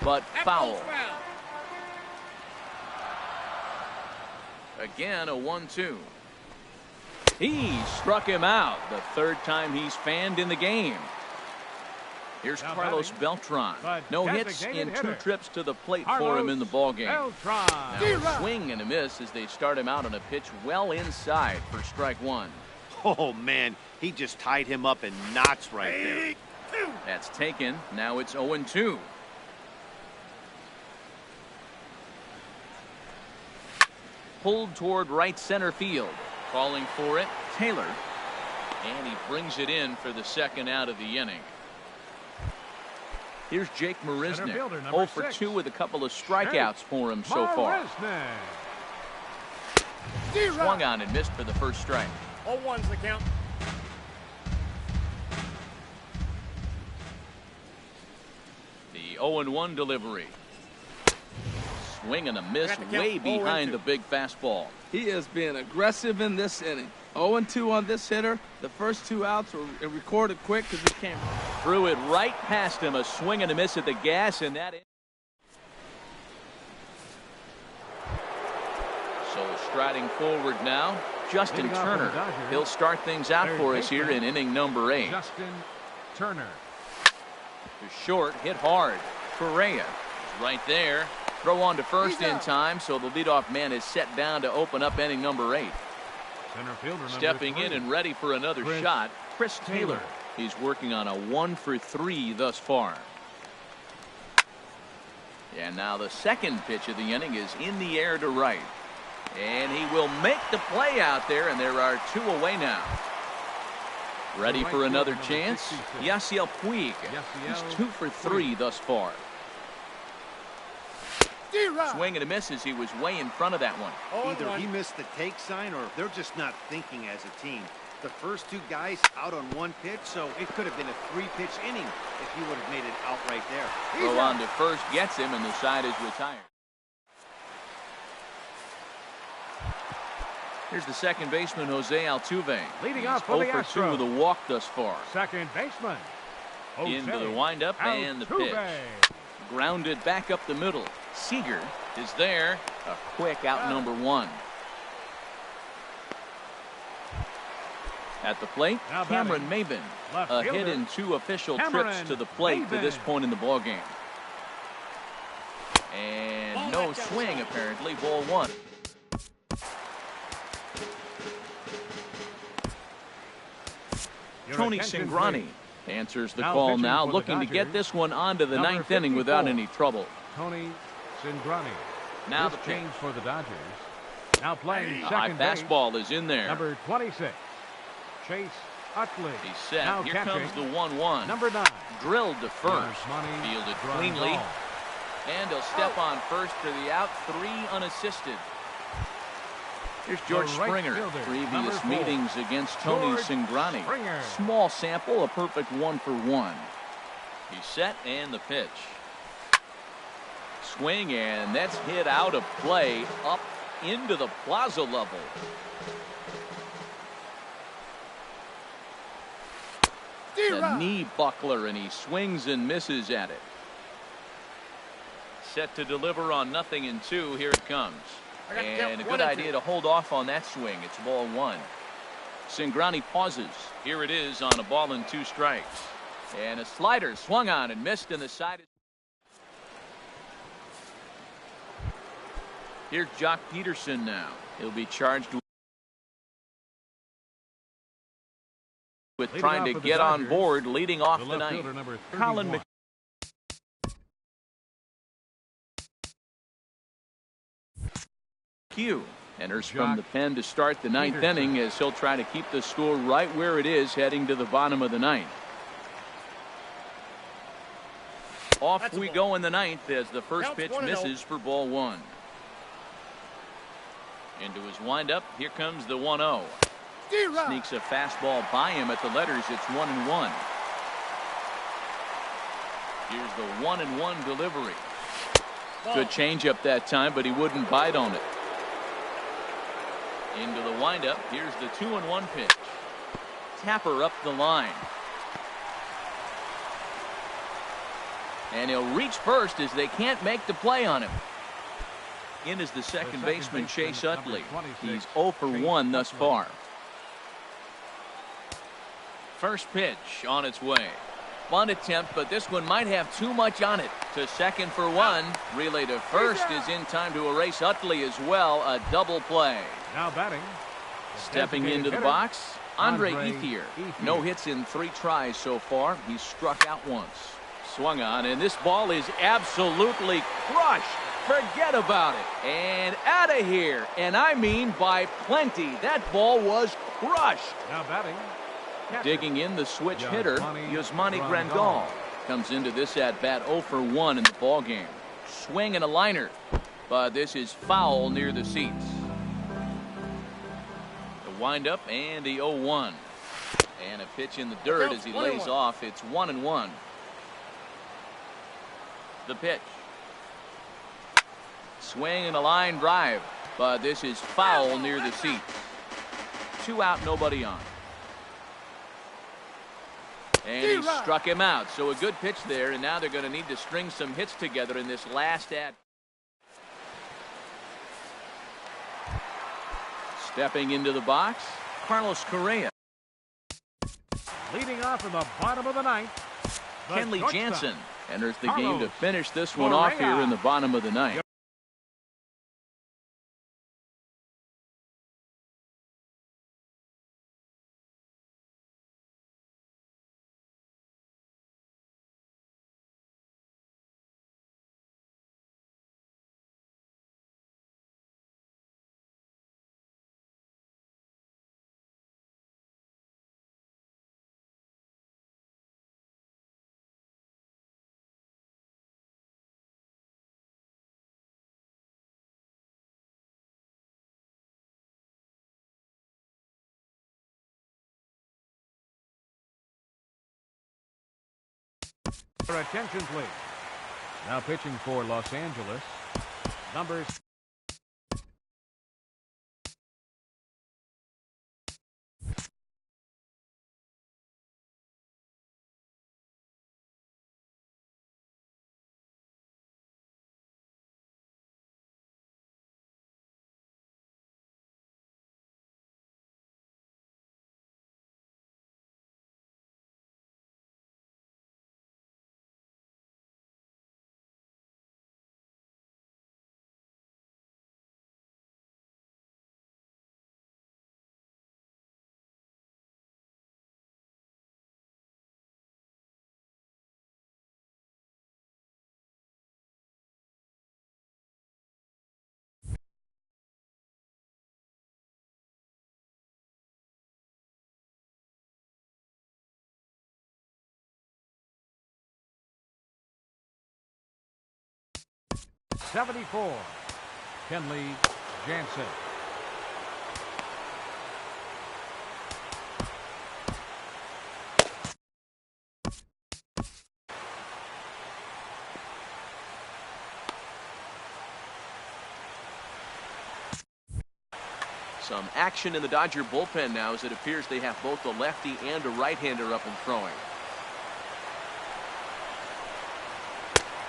but foul. Again, a 1-2. He struck him out, the 3rd time he's fanned in the game. Here's Carlos Beltran. No hits in 2 trips to the plate for him in the ballgame. Now a swing and a miss as they start him out on a pitch well inside for strike 1. Oh, man, he just tied him up in knots right there. That's taken. Now it's 0-2. Pulled toward right center field. Calling for it, Taylor. And he brings it in for the 2nd out of the inning. Here's Jake Marisnick, 0 for 2 with a couple of strikeouts for him so far. Swung on and missed for the first strike. 0-1's the count. The 0-1 delivery. Swing and a miss way behind the big fastball. He is being aggressive in this inning. 0-2 on this hitter. The first 2 outs were recorded quick because he came. Threw it right past him. A swing and a miss at the gas, and that. So striding forward now, Justin Turner. He'll start things out for us here in inning number 8. Justin Turner. To short, hit hard. Correa is right there. Throw on to first in time, so the leadoff man is set down to open up inning number 8. Center fielder Stepping in and ready for another shot, Chris Taylor. He's working on a 1 for 3 thus far. And now the 2nd pitch of the inning is in the air to right. And he will make the play out there, and there are 2 away now. Ready for another chance? Yasiel Puig. He's 2 for 3 thus far. Swing and a miss as he was way in front of that one. Either he missed the take sign or they're just not thinking as a team. The first 2 guys out on 1 pitch, so it could have been a 3-pitch inning if he would have made it out right there. Throw on to first gets him, and the side is retired. Here's the 2nd baseman, Jose Altuve. Leading off for the 0 for 2 with a walk thus far. 2nd baseman. Into the windup and the pitch. Grounded back up the middle. Seager is there. A quick out number 1. At the plate, Cameron Maybin. A hit in 2 official trips to the plate to this point in the ballgame. And no swing, apparently. Ball 1. Tony Cingrani answers the call now, looking to get this one onto the 9th inning without any trouble. Tony Cingrani. Now the change for the Dodgers. Now playing second base. Fastball is in there. Number 26, Chase Utley. He's set. Now Here comes the 1-1. Number 9. Drilled to first. Fielded cleanly. And he'll step on first for the out. 3 unassisted. Here's George Springer. Previous meetings against Tony Cingrani. Small sample, a perfect 1 for 1. He's set and the pitch. Swing, and that's hit out of play up into the plaza level. The knee buckler, and he swings and misses at it. Set to deliver on 0-2. Here it comes. And a good idea to hold off on that swing. It's ball 1. Cingrani pauses. Here it is on a ball and 2 strikes. And a slider swung on and missed in the side. Here's Jock Peterson now. He'll be charged with trying to get on board, leading off the ninth. Colin McHugh Enters from the pen to start the ninth inning as he'll try to keep the score right where it is heading to the bottom of the ninth. Off we go in the ninth as the first pitch misses for ball one. Into his windup. Here comes the 1-0. Sneaks a fastball by him at the letters. It's 1-1. Here's the 1-1 delivery. Good changeup that time, but he wouldn't bite on it. Into the windup. Here's the 2-1 pitch. Tapper up the line. And he'll reach first as they can't make the play on him. In is the second baseman, Chase Utley. He's 0 for 1 thus far. First pitch on its way. Bunt attempt, but this one might have too much on it. To second for one. Relay to first is in time to erase Utley as well. A double play. Now batting. Stepping into the box, Andre Ethier. No hits in 3 tries so far. He's struck out once. Swung on, and this ball is absolutely crushed. Forget about it. And out of here. And I mean by plenty. That ball was crushed. Now batting. Digging in the switch hitter, Yasmani Grandal. Comes into this at-bat 0 for 1 in the ballgame. Swing and a liner. But this is foul near the seats. The windup and the 0-1. And a pitch in the dirt as he lays off. It's 1-1. The pitch. Swing and a line drive, but this is foul near the seats. 2 out, nobody on. And he struck him out. So a good pitch there, and now they're going to need to string some hits together in this last at. Stepping into the box, Carlos Correa. Leading off in the bottom of the ninth, Kenley Jansen enters the game to finish this one off here in the bottom of the ninth. Your attention, please. Now pitching for Los Angeles, numbers. '74, Kenley Jansen. Some action in the Dodger bullpen now as it appears they have both a lefty and a right-hander up and throwing.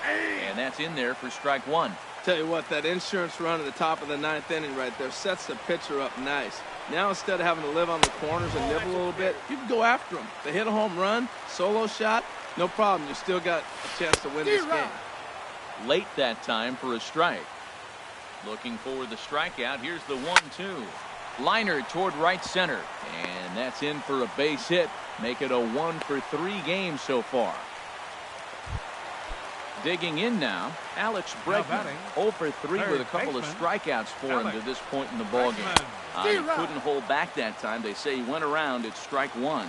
And that's in there for strike one. Tell you what, that insurance run at the top of the ninth inning right there sets the pitcher up nice. Now instead of having to live on the corners and nibble a little bit, you can go after them. They hit a home run, solo shot, no problem. You still got a chance to win this game. Late that time for a strike. Looking for the strikeout. Here's the 1-2. Liner toward right center. And that's in for a base hit. Make it a 1 for 3 game so far. Digging in now, Alex Bregman, batting, 0 for 3 with a couple of baseman, strikeouts for him Alex to this point in the ballgame. Bregman. He couldn't hold back that time. They say he went around at strike one.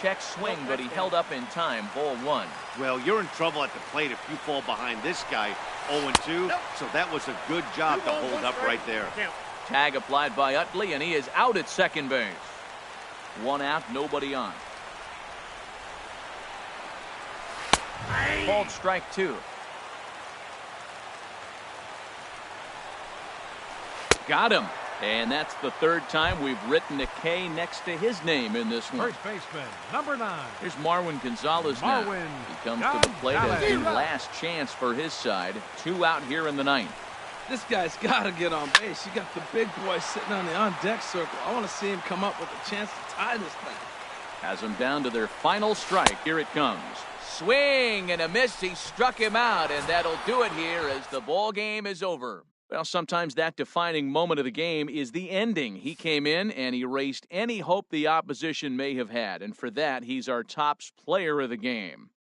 Check swing, but he held up in time. Ball one. Well, you're in trouble at the plate if you fall behind this guy 0-2, so that was a good job to hold up right there. Tag applied by Utley, and he is out at second base. One out, nobody on. Called strike two. Got him. And that's the third time we've written a K next to his name in this one. First baseman, number 9. Here's Marwin Gonzalez now. Marwin He comes to the plate as the Gonzalez. last chance for his side. 2 out here in the ninth. This guy's got to get on base. You got the big boy sitting on the on-deck circle. I want to see him come up with a chance to tie this thing. Has them down to their final strike. Here it comes. Swing and a miss. He struck him out, and that'll do it here as the ball game is over. Well, sometimes that defining moment of the game is the ending. He came in and erased any hope the opposition may have had, and for that, he's our tops player of the game.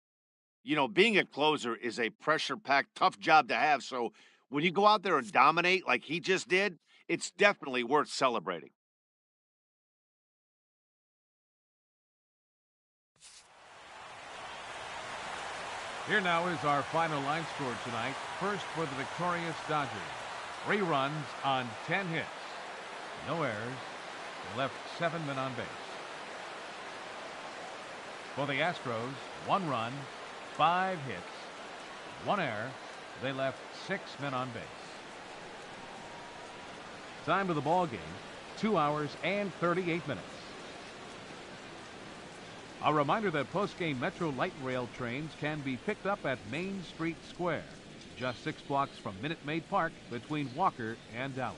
You know, being a closer is a pressure-packed, tough job to have, so when you go out there and dominate like he just did, it's definitely worth celebrating. Here now is our final line score tonight. First for the victorious Dodgers. 3 runs on 10 hits. No errors. They left 7 men on base. For the Astros, 1 run, 5 hits, 1 error. They left 6 men on base. Time of the ball game, 2 hours and 38 minutes. A reminder that post-game Metro Light Rail trains can be picked up at Main Street Square, just 6 blocks from Minute Maid Park between Walker and Dallas.